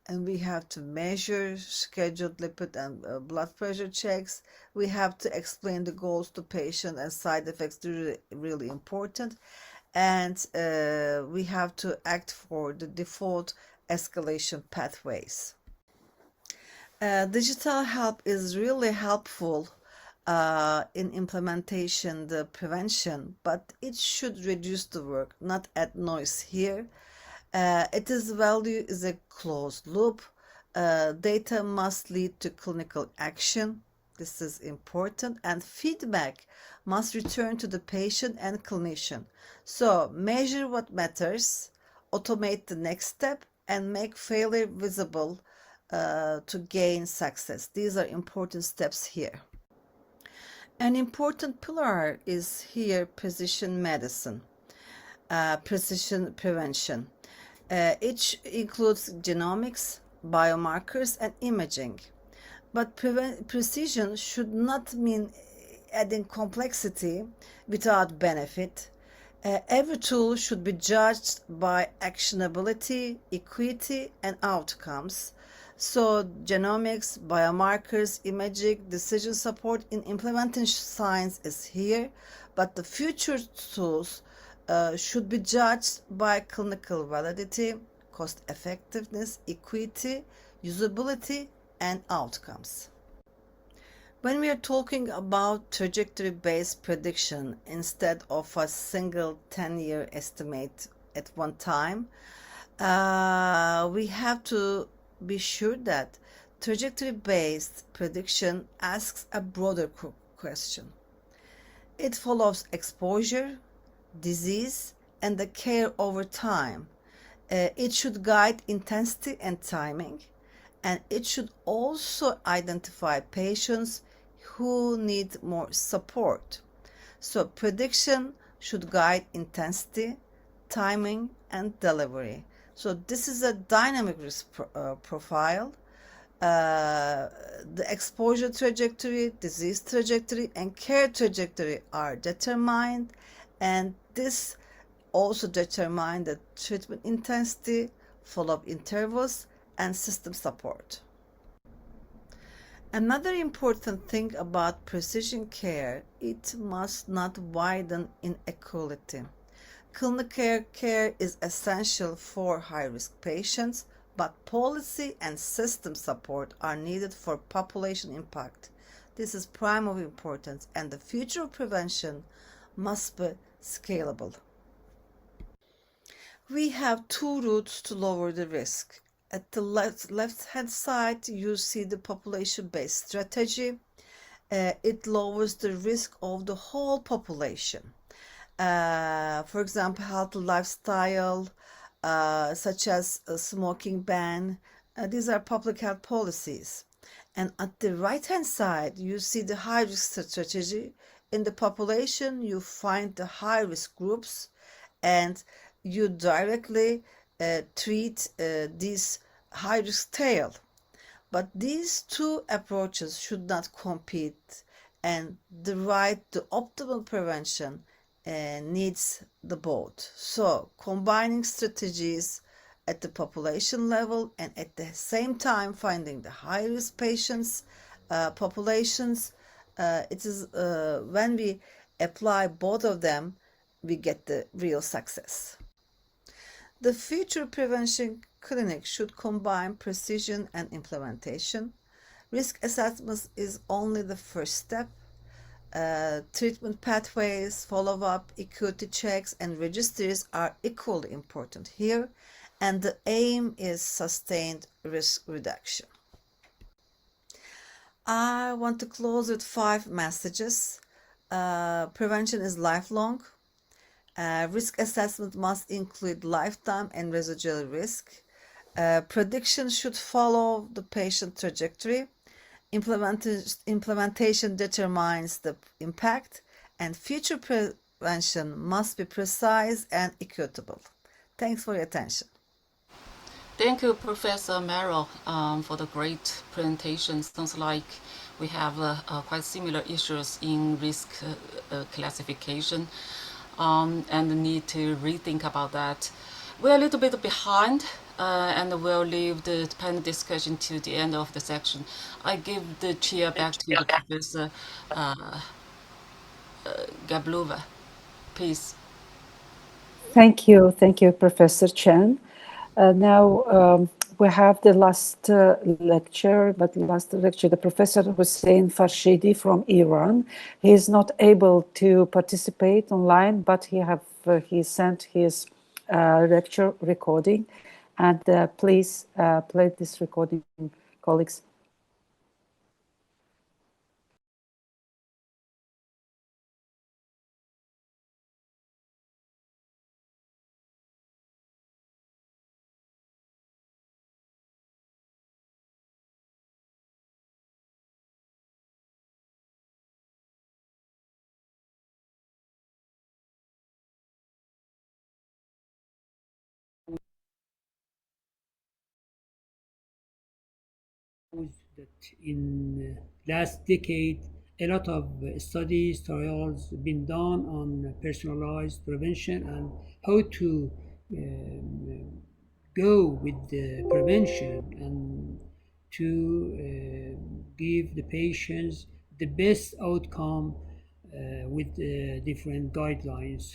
and we have to measure scheduled lipid and blood pressure checks. We have to explain the goals to patient, and side effects are really important. And we have to act for the default escalation pathways. Digital help is really helpful in implementation, the prevention, but it should reduce the work, not add noise here. Its value is a closed loop. Data must lead to clinical action. This is important, and feedback must return to the patient and clinician. So measure what matters, automate the next step, and make failure visible to gain success. These are important steps here. An important pillar is here precision medicine, precision prevention. It includes genomics, biomarkers, and imaging. But precision should not mean adding complexity without benefit. Every tool should be judged by actionability, equity, and outcomes. So genomics, biomarkers, imaging, decision support in implementing science is here, but the future tools should be judged by clinical validity, cost effectiveness, equity, usability, and outcomes. When we are talking about trajectory-based prediction instead of a single 10-year estimate at one time, we have to be sure that trajectory-based prediction asks a broader question. It follows exposure, disease, and the care over time. It should guide intensity and timing, and it should also identify patients who need more support. So prediction should guide intensity, timing, and delivery. So this is a dynamic risk profile. The exposure trajectory, disease trajectory, and care trajectory are determined, and this also determine the treatment intensity, follow-up intervals, and system support. Another important thing about precision care, it must not widen inequality. Clinical care is essential for high-risk patients, but policy and system support are needed for population impact. This is prime of importance, and the future of prevention must be scalable. We have two routes to lower the risk. At the left-hand side, you see the population-based strategy. It lowers the risk of the whole population. For example, healthy lifestyle, such as a smoking ban. These are public health policies. And at the right-hand side, you see the high-risk strategy. In the population, you find the high-risk groups, and you directly treat this high-risk tail. But these two approaches should not compete, and the optimal prevention needs the both. So combining strategies at the population level and at the same time finding the high-risk patients, populations, it is when we apply both of them, we get the real success. The future prevention clinic should combine precision and implementation. Risk assessment is only the first step. Treatment pathways, follow-up, equity checks, and registries are equally important here, and the aim is sustained risk reduction. I want to close with 5 messages. Prevention is lifelong. Risk assessment must include lifetime and residual risk. Prediction should follow the patient trajectory. Implementation determines the impact, and future prevention must be precise and equitable. Thanks for your attention. Thank you, Professor Merrill, for the great presentation. Sounds like we have quite similar issues in risk classification, and need to rethink about that. We're a little bit behind, and we'll leave the panel discussion to the end of the section. I give the chair back to the Professor Gablova, please. Thank you, Professor Chen. Now we have the last lecture, the Professor Hussein Farshidi from Iran. He is not able to participate online, but he sent his lecture recording. And please play this recording, colleagues. That in last decade, a lot of studies, trials been done on personalized prevention and how to go with the prevention and to give the patients the best outcome with different guidelines.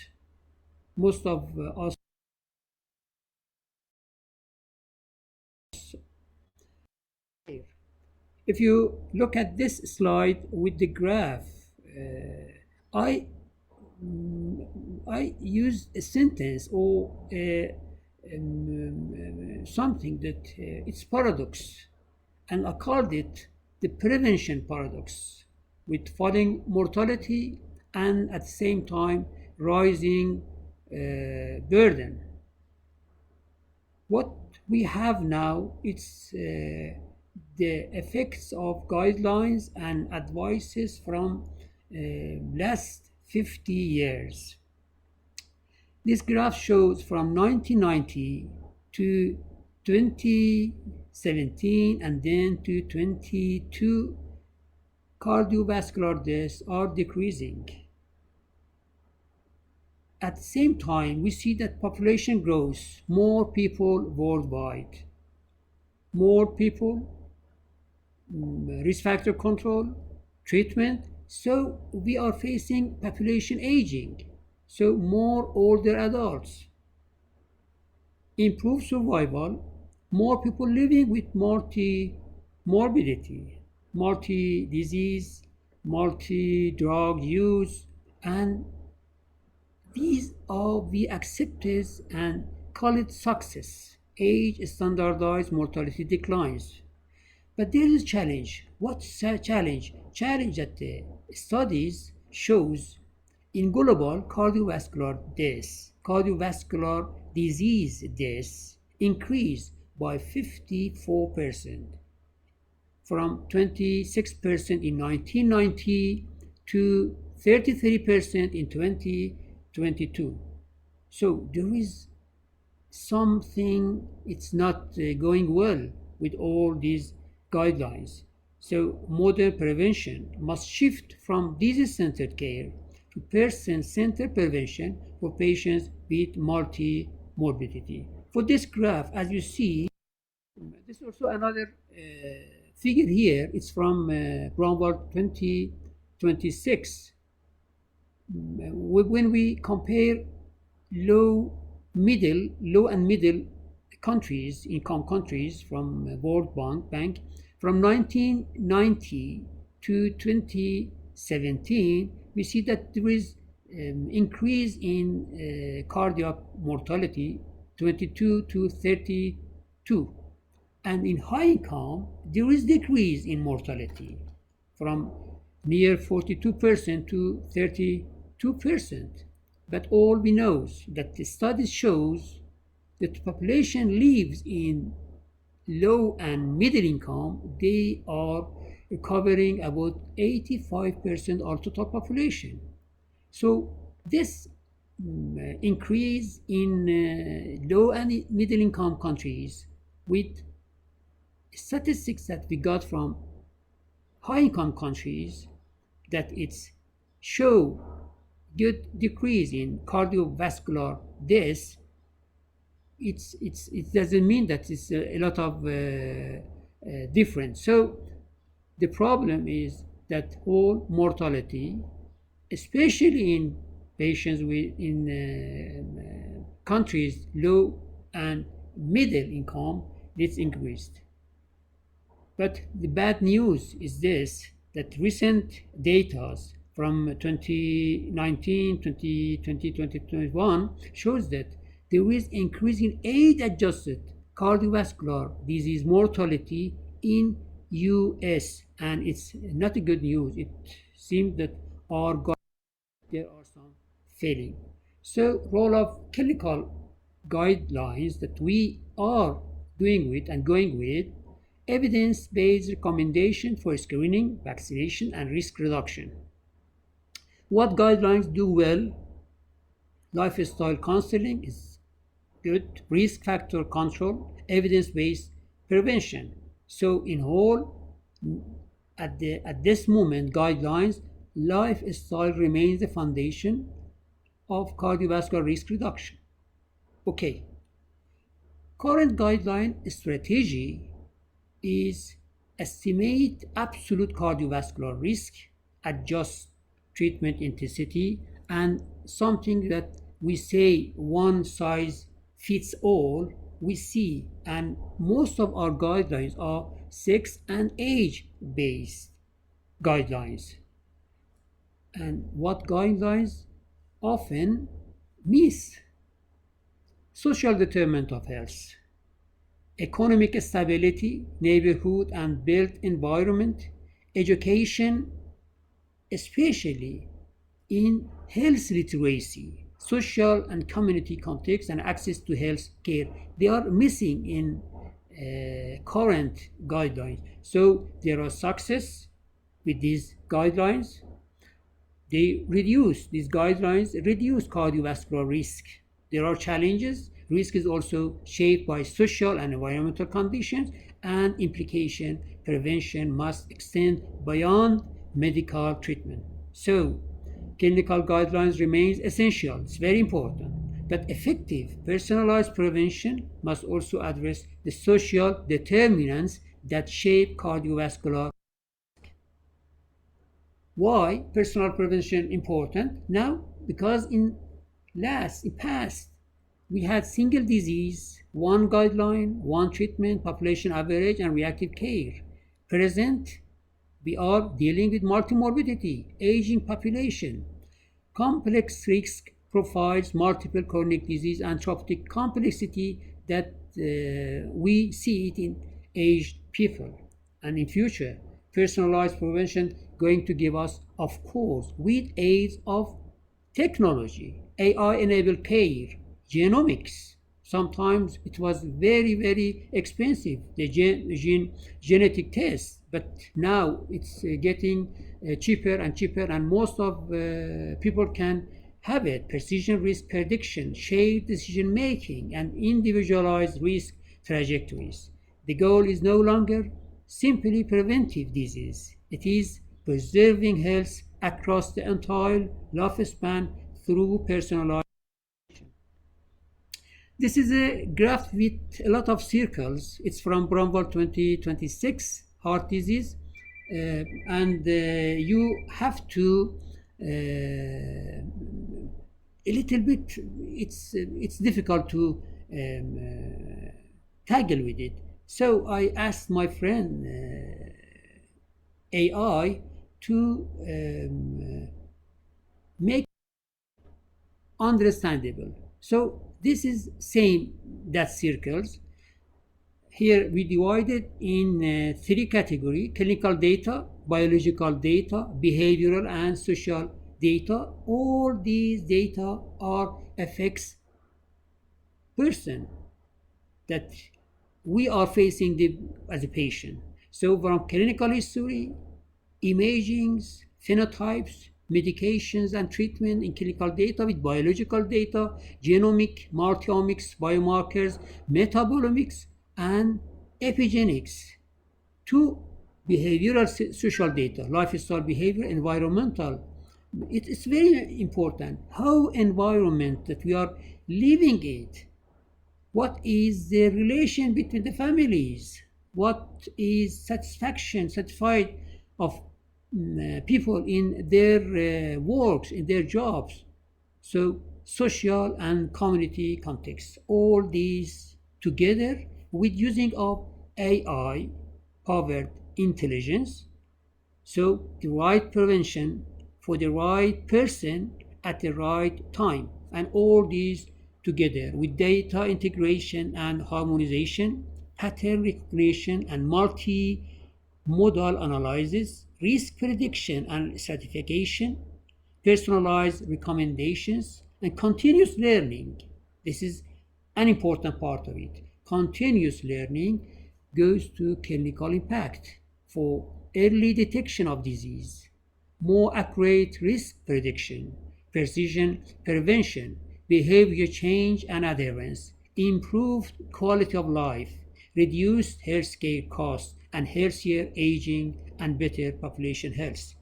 Most of us if you look at this slide with the graph, I use a sentence or something that it's paradox, and I called it the prevention paradox, with falling mortality and at the same time rising burden. What we have now, it's the effects of guidelines and advices from last 50 years. This graph shows from 1990 to 2017 and then to 22, cardiovascular deaths are decreasing. At the same time, we see that population grows, more people worldwide, more people, risk factor control, treatment. So we are facing population aging. So more older adults, improved survival, more people living with multi-morbidity, multi-disease, multi-drug use, and these are we accept this and call it success. Age standardized mortality declines. But there is a challenge. What's a challenge? Challenge that the studies shows in global cardiovascular deaths, cardiovascular disease deaths increased by 54% from 26% in 1990 to 33% in 2022. So there is something, it's not going well with all these guidelines. So modern prevention must shift from disease-centered care to person-centered prevention for patients with multi-morbidity. For this graph, as you see, this is also another figure here. It's from Bromwell 2026. When we compare low and middle countries, income countries from World Bank, from 1990 to 2017, we see that there is increase in cardiac mortality, 22 to 32. And in high income, there is decrease in mortality from near 42% to 32%. But all we know is that the study shows that the population lives in low and middle income, they are covering about 85% of total population. So this increase in low and middle income countries with statistics that we got from high income countries, that it's show good decrease in cardiovascular deaths, it doesn't mean that it's a lot of difference. So the problem is that all mortality, especially in patients in countries low and middle income, it's increased. But the bad news is this, that recent data from 2019, 2020, 2021 shows that there is increasing age-adjusted cardiovascular disease mortality in US, and it's not a good news. It seems that there are some failing. So role of clinical guidelines that we are doing with and going with, evidence-based recommendation for screening, vaccination, and risk reduction. What guidelines do well? Lifestyle counseling is good, risk factor control, evidence-based prevention. So in whole, at this moment, guidelines, lifestyle remains the foundation of cardiovascular risk reduction. Okay, current guideline strategy is estimate absolute cardiovascular risk, adjust treatment intensity, and something that we say one size fits all, we see, and most of our guidelines are sex and age based guidelines. And what guidelines often miss? social determinant of health, economic stability, neighborhood and built environment, education, especially in health literacy, social and community context, and access to health care. They are missing in current guidelines. So there are success with these guidelines. These guidelines reduce cardiovascular risk. There are challenges. Risk is also shaped by social and environmental conditions and implication. Prevention must extend beyond medical treatment. So clinical guidelines remains essential. It's very important. But effective personalized prevention must also address the social determinants that shape cardiovascular. Why personal prevention important? Now, because in past, we had single disease, one guideline, one treatment, population average, and reactive care. Present, we are dealing with multimorbidity, aging population, complex risk profiles, multiple chronic disease, and trophic complexity that we see it in aged people. And in future, personalized prevention going to give us, of course, with aids of technology, AI-enabled care, genomics. Sometimes it was very, very expensive, the genetic test, but now it's getting cheaper and cheaper, and most of people can have it. Precision risk prediction, shared decision making, and individualized risk trajectories. The goal is no longer simply preventive disease. It is preserving health across the entire lifespan through personalized. This is a graph with a lot of circles. It's from Bromwell 2026, heart disease. And you have to, a little bit, it's difficult to tackle with it. So I asked my friend AI to make understandable. So this is same that circles. Here we divided in three categories: clinical data, biological data, behavioral and social data. All these data are affects person that we are facing as a patient. So from clinical history, imagings, phenotypes, medications and treatment in clinical data with biological data, genomic, multiomics, biomarkers, metabolomics, and epigenetics, to behavioral social data, lifestyle behavior, environmental. It is very important how environment that we are living it. What is the relation between the families? What is satisfied of people in their works, in their jobs? So social and community context, all these together with using of AI powered intelligence. So the right prevention for the right person at the right time, and all these together with data integration and harmonization, pattern recognition and multi-modal analysis, risk prediction and stratification, personalized recommendations, and continuous learning. This is an important part of it. Continuous learning goes to clinical impact for early detection of disease, more accurate risk prediction, precision prevention, behavior change and adherence, improved quality of life, reduced healthcare costs, and healthier aging and better population health.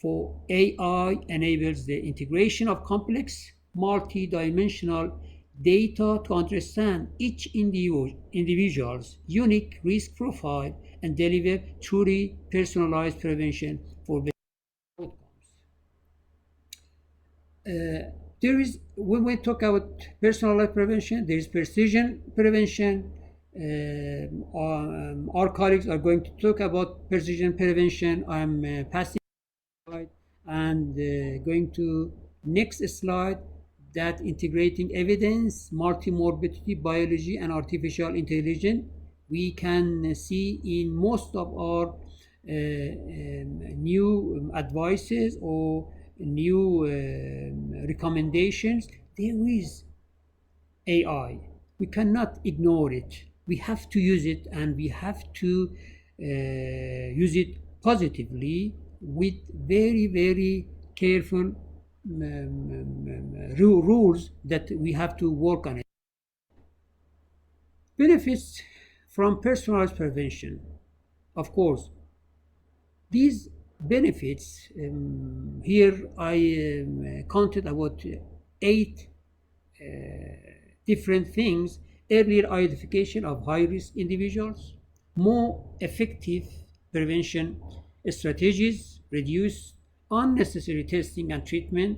For AI enables the integration of complex, multi-dimensional data to understand each individual's unique risk profile and deliver truly personalized prevention for better outcomes. When we talk about personalized prevention, there is precision prevention. Our colleagues are going to talk about precision prevention. I'm passing slide and going to next slide that integrating evidence, multimorbidity, biology, and artificial intelligence, we can see in most of our new advices or new recommendations, there is AI. We cannot ignore it. We have to use it, and we have to use it positively with very, very careful rules that we have to work on it. Benefits from personalized prevention. Of course, these benefits, here I counted about 8 different things: earlier identification of high-risk individuals, more effective prevention strategies, reduce unnecessary testing and treatment,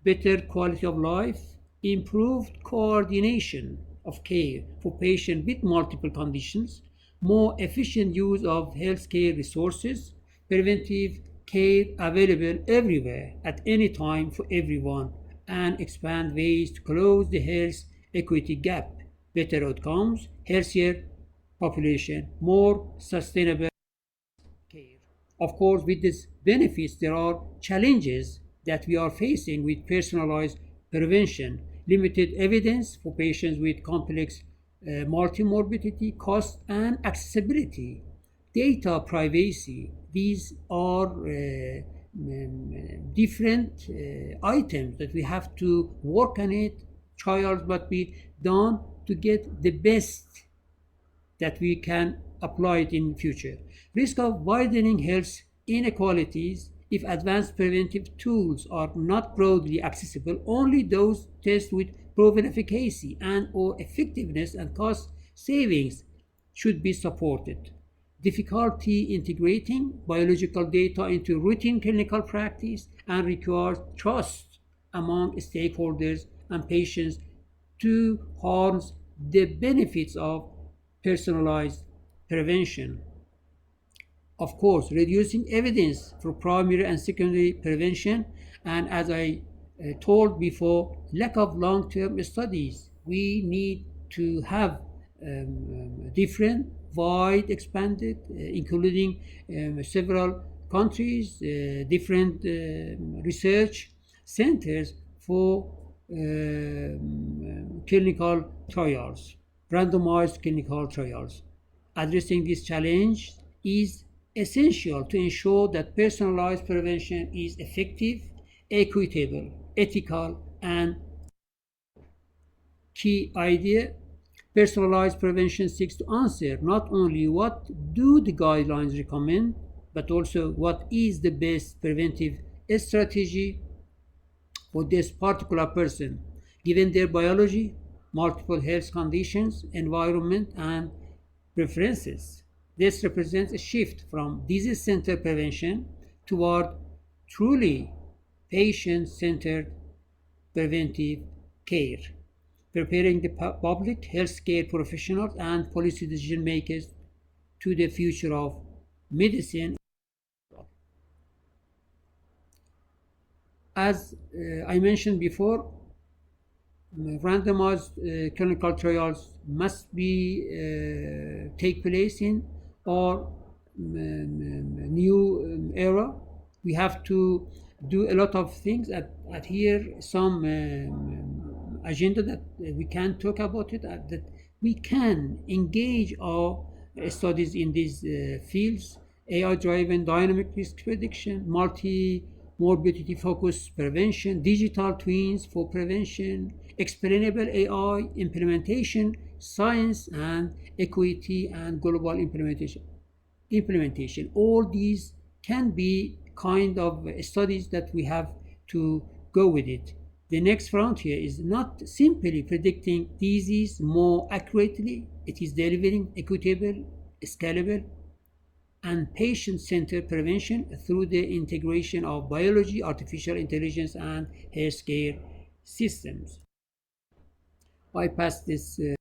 better quality of life, improved coordination of care for patients with multiple conditions, more efficient use of healthcare resources, preventive care available everywhere at any time for everyone, and expand ways to close the health equity gap, better outcomes, healthier population, more sustainable care. Of course, with these benefits, there are challenges that we are facing with personalized prevention: limited evidence for patients with complex multimorbidity, cost and accessibility, data privacy. These are different items that we have to work on it. Trials must be done to get the best that we can apply it in future. Risk of widening health inequalities if advanced preventive tools are not broadly accessible. Only those tests with proven efficacy and or effectiveness and cost savings should be supported. Difficulty integrating biological data into routine clinical practice and requires trust among stakeholders and patients to harness the benefits of personalized prevention. Of course, reducing evidence for primary and secondary prevention, and as I told before, lack of long-term studies. We need to have different, wide, expanded, including several countries, different research centers for clinical trials, randomized clinical trials. Addressing this challenge is essential to ensure that personalized prevention is effective, equitable, ethical, and key idea: personalized prevention seeks to answer not only what do the guidelines recommend, but also what is the best preventive strategy for this particular person, given their biology, multiple health conditions, environment, and preferences. This represents a shift from disease-centered prevention toward truly patient-centered preventive care, preparing the public, healthcare professionals, and policy decision makers to the future of medicine. As I mentioned before, randomized clinical trials must be take place in our new era. We have to do a lot of things. At here, some agenda that we can talk about it. That we can engage our studies in these fields: AI-driven dynamic risk prediction, multi-morbidity focused prevention, digital twins for prevention, explainable AI implementation, science and equity, and global implementation. All these can be kind of studies that we have to go with it. The next frontier is not simply predicting disease more accurately, it is delivering equitable, scalable, and patient-centered prevention through the integration of biology, artificial intelligence, and healthcare systems. I pass this slide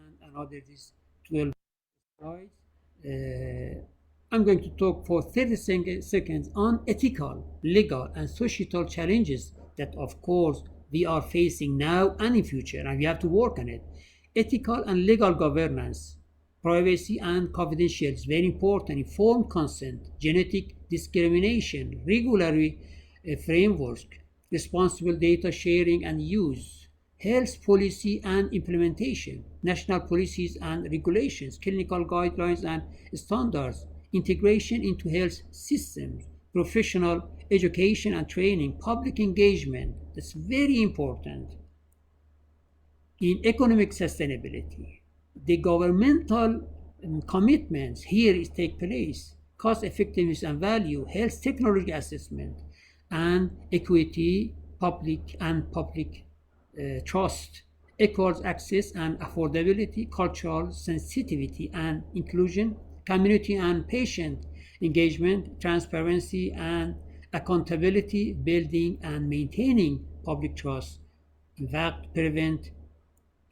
and another these 12 slides. I'm going to talk for 30 seconds on ethical, legal, and societal challenges that, of course, we are facing now and in future, and we have to work on it. Ethical and legal governance, privacy and confidentiality is very important. Informed consent, genetic discrimination, regulatory frameworks, responsible data sharing and use, health policy and implementation, national policies and regulations, clinical guidelines and standards, integration into health systems, professional education and training, public engagement. That's very important. In economic sustainability, the governmental commitments here is take place, cost effectiveness and value, health technology assessment, and equity, public trust, equal access and affordability, cultural sensitivity and inclusion, community and patient engagement, transparency and accountability, building and maintaining public trust. In fact, prevent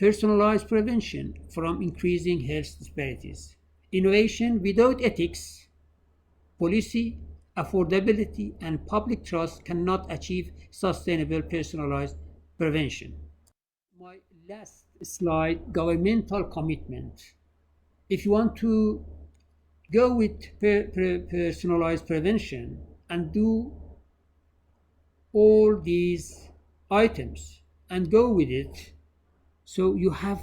personalized prevention from increasing health disparities. Innovation without ethics, policy, affordability, and public trust cannot achieve sustainable personalized prevention. My last slide, governmental commitment. If you want to go with personalized prevention and do all these items and go with it, so you have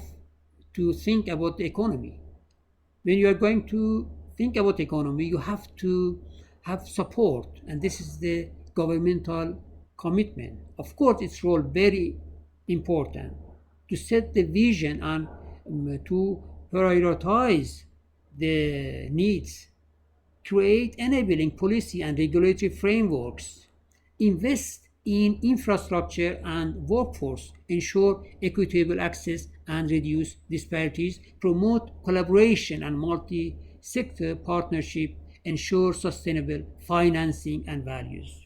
to think about the economy. When you are going to think about economy, you have to have support, and this is the governmental commitment. Of course, its role very important to set the vision and to prioritize the needs, create enabling policy and regulatory frameworks, invest in infrastructure and workforce, ensure equitable access and reduce disparities, promote collaboration and multi-sector partnership, ensure sustainable financing and values.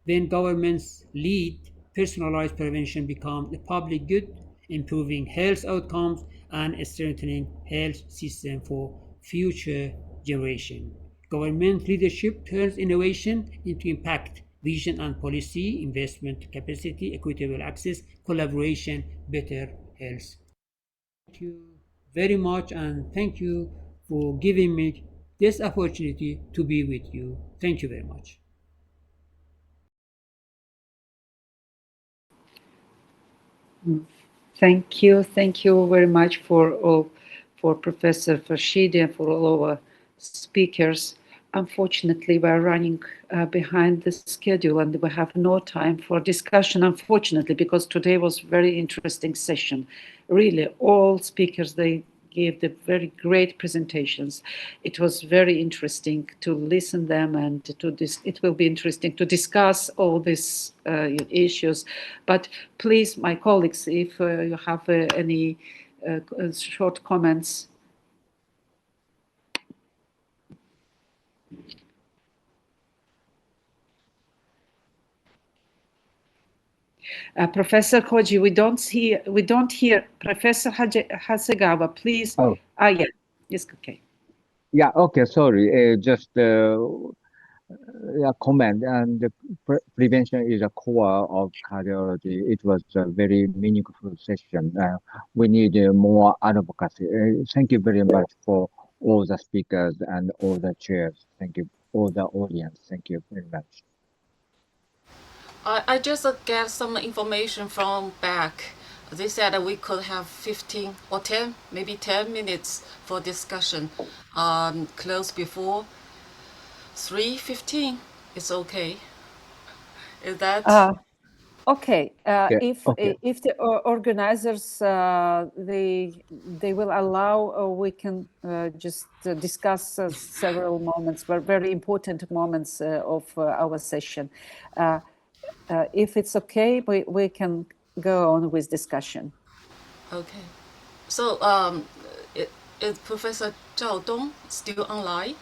When governments lead, personalized prevention becomes a public good, improving health outcomes and strengthening health system for future generation. Government leadership turns innovation into impact, vision and policy, investment capacity, equitable access, collaboration, better health. Thank you very much, and thank you for giving me this opportunity to be with you. Thank you very much. Thank you very much for Professor Farshidi and for all our speakers. Unfortunately, we are running behind the schedule and we have no time for discussion, unfortunately, because today was very interesting session. Really, all speakers, they gave the very great presentations. It was very interesting to listen them and it will be interesting to discuss all these issues. But please, my colleagues, if you have any short comments. Professor Koji, we don't hear Professor Hasegawa, please. Oh. Yeah, yes, okay. Yeah, okay, sorry. Just a comment. And the prevention is a core of cardiology. It was a very meaningful session. We need more advocacy. Thank you very much for all the speakers and all the chairs. Thank you, all the audience. Thank you very much. I just get some information from back. They said that we could have 15 or 10, maybe 10 minutes for discussion. Close before 3:15. It's okay. Is that okay? If okay. If the organizers they will allow, we can just discuss several moments, very important moments of our session. If it's okay, we can go on with discussion. okay? So is Professor Zhao Dong still online?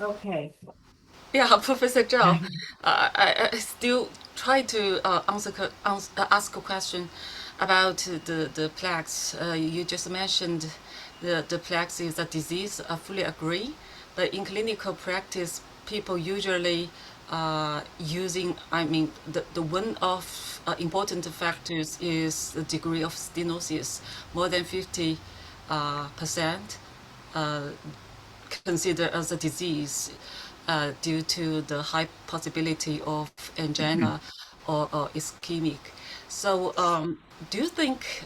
Okay. Yeah, Professor Zhao, I still try to ask a question about the plaques. You just mentioned the plaques is a disease. I fully agree, but in clinical practice, people usually using, I mean, the one of important factors is the degree of stenosis. More than 50% considered as a disease due to the high possibility of angina or ischemic. So, do you think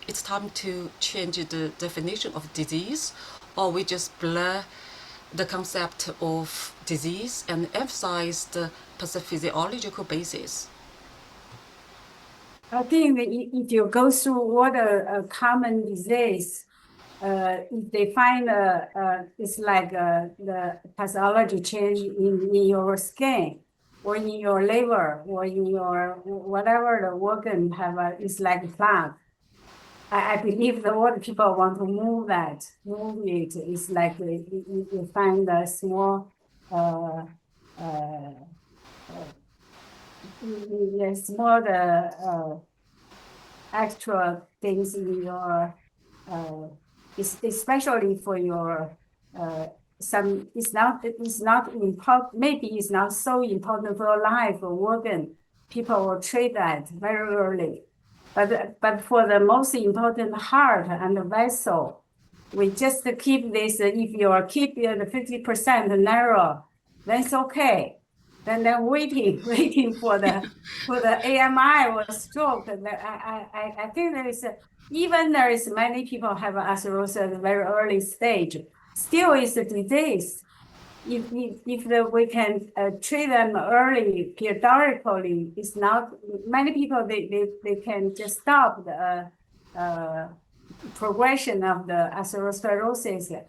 it's time to change the definition of disease, or we just blur the concept of disease and emphasize the pathophysiological basis? I think that if you go through what a common disease, if they find it's like the pathology change in your skin or in your liver or in your whatever the organ have it's like a plaque. I believe that what people want to move it. It's like you find a small small actual things in your especially for your some it's not important, maybe it's not so important for your life or organ. People will treat that very early. But for the most important heart and the vessel, we just keep this, if you are keep the 50% narrow, then it's okay. Then they're waiting for the AMI or stroke. I think there is many people have atherosclerosis at a very early stage. Still, it's a disease. If we can treat them early, periodically, it's not many people they can just stop the progression of the atherosclerosis.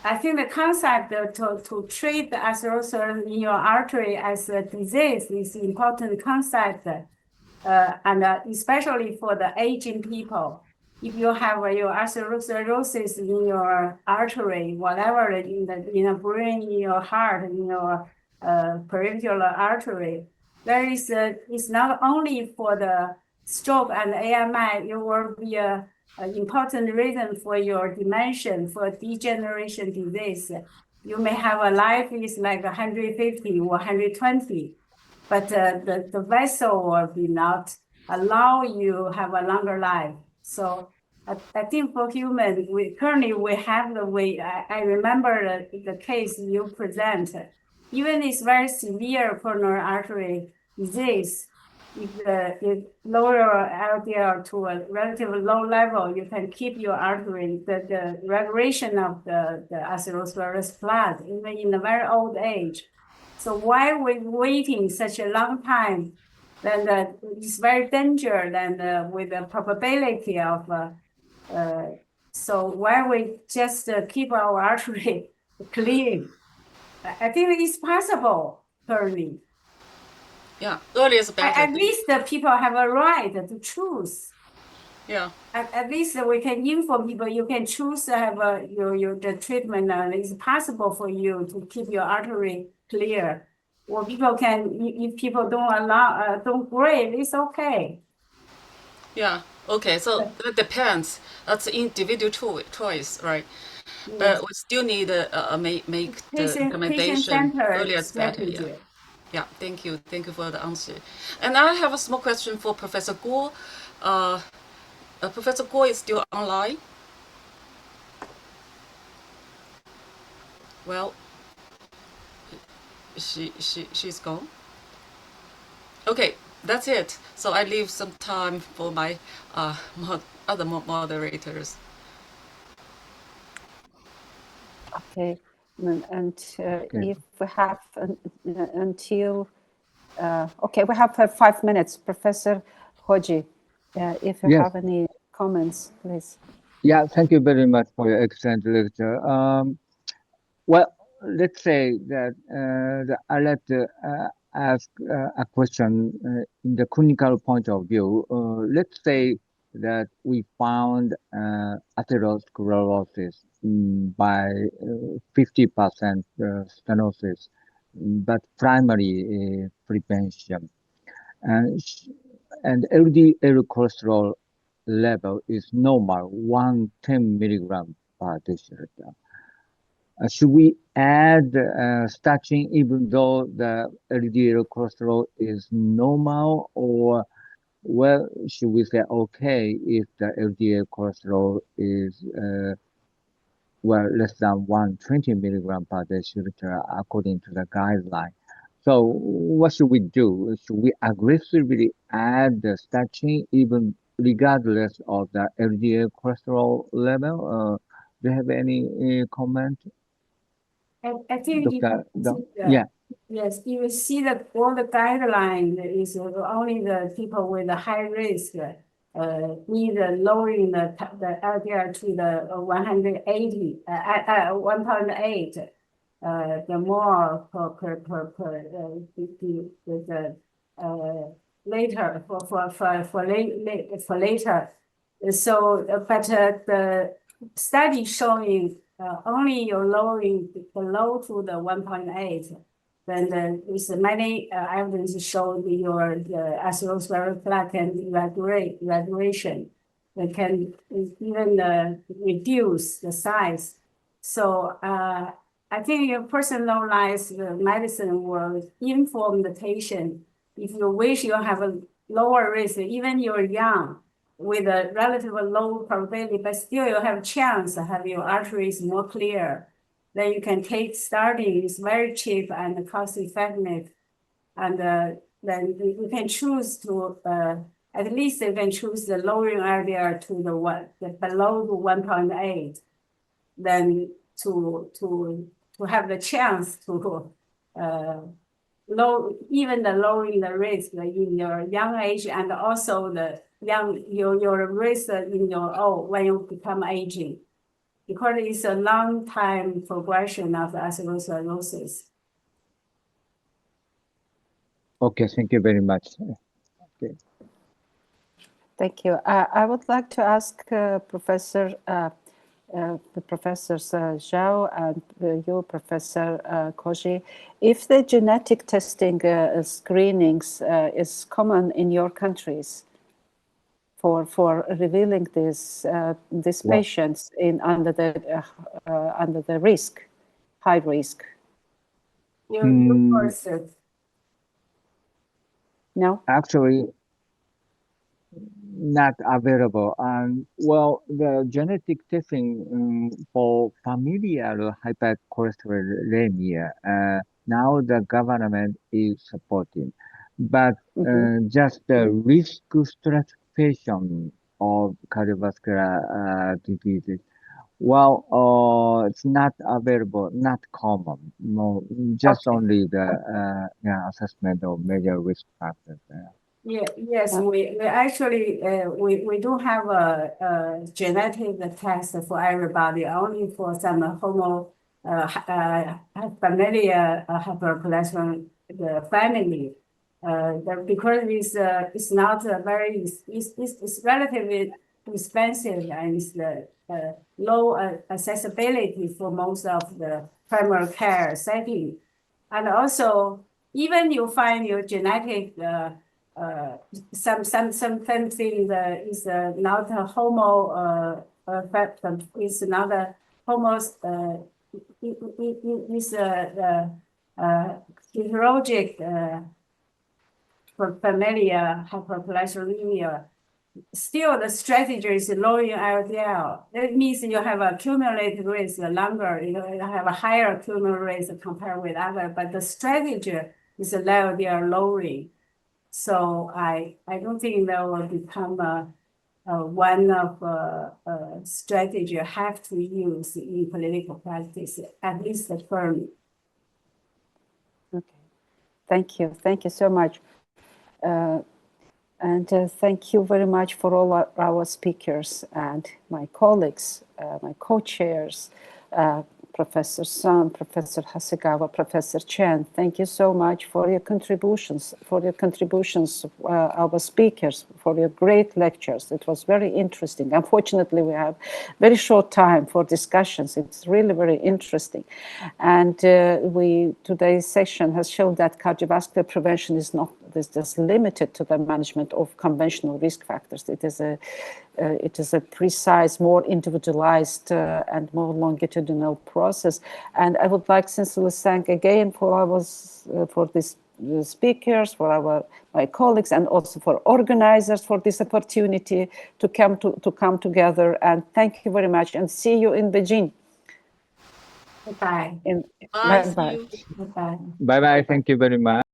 I think the concept to treat the atherosclerosis in your artery as a disease is important concept, and especially for the aging people. If you have your atherosclerosis in your artery, whatever in the brain, in your heart, in your peripheral artery, there is it's not only for the stroke and AMI, it will be an important reason for your dementia, for degeneration disease. You may have a life is like 150 or 120, but the vessel will be not allow you have a longer life. So I think for human, currently we have the way. I remember the case you present. Even it's very severe coronary artery disease. If lower LDL to a relatively low level, you can keep your artery, the regulation of the atherosclerosis blood, even in a very old age. So why we waiting such a long time? Then it's very dangerous. Then with the probability of so why we just keep our artery clean? I think it's possible currently. Yeah, early is better. At least the people have a right to choose. Yeah. At least we can inform people. You can choose to have the treatment. It's possible for you to keep your artery clear. Or people can, if people don't grade, it's okay. Yeah. Okay. So that depends. That's individual choice, right? Yes. But we still need make the recommendation earlier is better. Yeah. Yeah. Thank you. Thank you for the answer. And I have a small question for Professor Guo. Professor Guo is still online. Well, she's gone. Okay, that's it. So I leave some time for my other moderators. Okay, and if we have until okay, we have 5 minutes, Professor Hoji. If you have any comments, please. Yeah, thank you very much for your excellent lecture. Well, let's say that I'd like to ask a question in the clinical point of view. Let's say that we found atherosclerosis by 50% stenosis, but primary prevention. And LDL cholesterol level is normal, 110 milligram per deciliter. should we add statin even though the LDL cholesterol is normal, or well, should we say okay if the LDL cholesterol is well less than 120 milligram per deciliter according to the guideline? So what should we do? Should we aggressively add the statin even regardless of the LDL cholesterol level? Do you have any comment, I think Dr. yeah. Yes, you will see that all the guideline is only the people with a high risk need lowering the LDL to the 180, 1.8. The more the later for later. So, but the study showing only you're lowering below to the 1.8, then there is many evidence showing your atherosclerotic plaque and evaluation that can even reduce the size. So I think your personalized medicine will inform the patient. If you wish you have a lower risk, even you're young, with a relatively low probability, but still you have a chance to have your arteries more clear, then you can take starting. It's very cheap and cost effective. And then you can choose to, at least you can choose the lowering LDL to the below the 1.8, then to have the chance to even the lowering the risk in your young age, and also the your risk in your old when you become aging, because it's a long time progression of atherosclerosis. Okay, thank you very much. Okay. Thank you. I would like to ask Professors Zhao and you, Professor Koji, if the genetic testing screenings is common in your countries for revealing these patients under the risk, high risk. No, actually not available. And well, the genetic testing for familial hypercholesterolemia, now the government is supporting, but just the risk stratification of cardiovascular diseases. Well, it's not available, not common. No, just only the assessment of major risk factors. Yes, we actually we do have a genetic test for everybody, only for some familiar hypercholesterolemia the family. Because it's not very it's relatively expensive, and it's low accessibility for most of the primary care setting, and also even you find your genetic something is not a homo is not a homo is physiologic for familial hypercholesterolemia. Still, the strategy is lowering LDL. That means you have accumulated risk longer. You have a higher accumulated risk compared with other, but the strategy is LDL lowering. So I don't think that will become one of strategy you have to use in clinical practice, at least firmly. Okay, thank you so much. And thank you very much for all our speakers and my colleagues, my co-chairs, Professor Sun, Professor Hasegawa, Professor Chen. Thank you so much for your contributions, our speakers, for your great lectures. It was very interesting. Unfortunately, we have very short time for discussions. It's really very interesting. And today's session has shown that cardiovascular prevention is not is just limited to the management of conventional risk factors. It is a precise, more individualized and more longitudinal process. And I would like sincerely thank again for these speakers, for my colleagues, and also for organizers for this opportunity to come together. And thank you very much, and see you in Beijing. Bye. Bye. Bye-bye. See you. Bye. Bye bye. Thank you very much.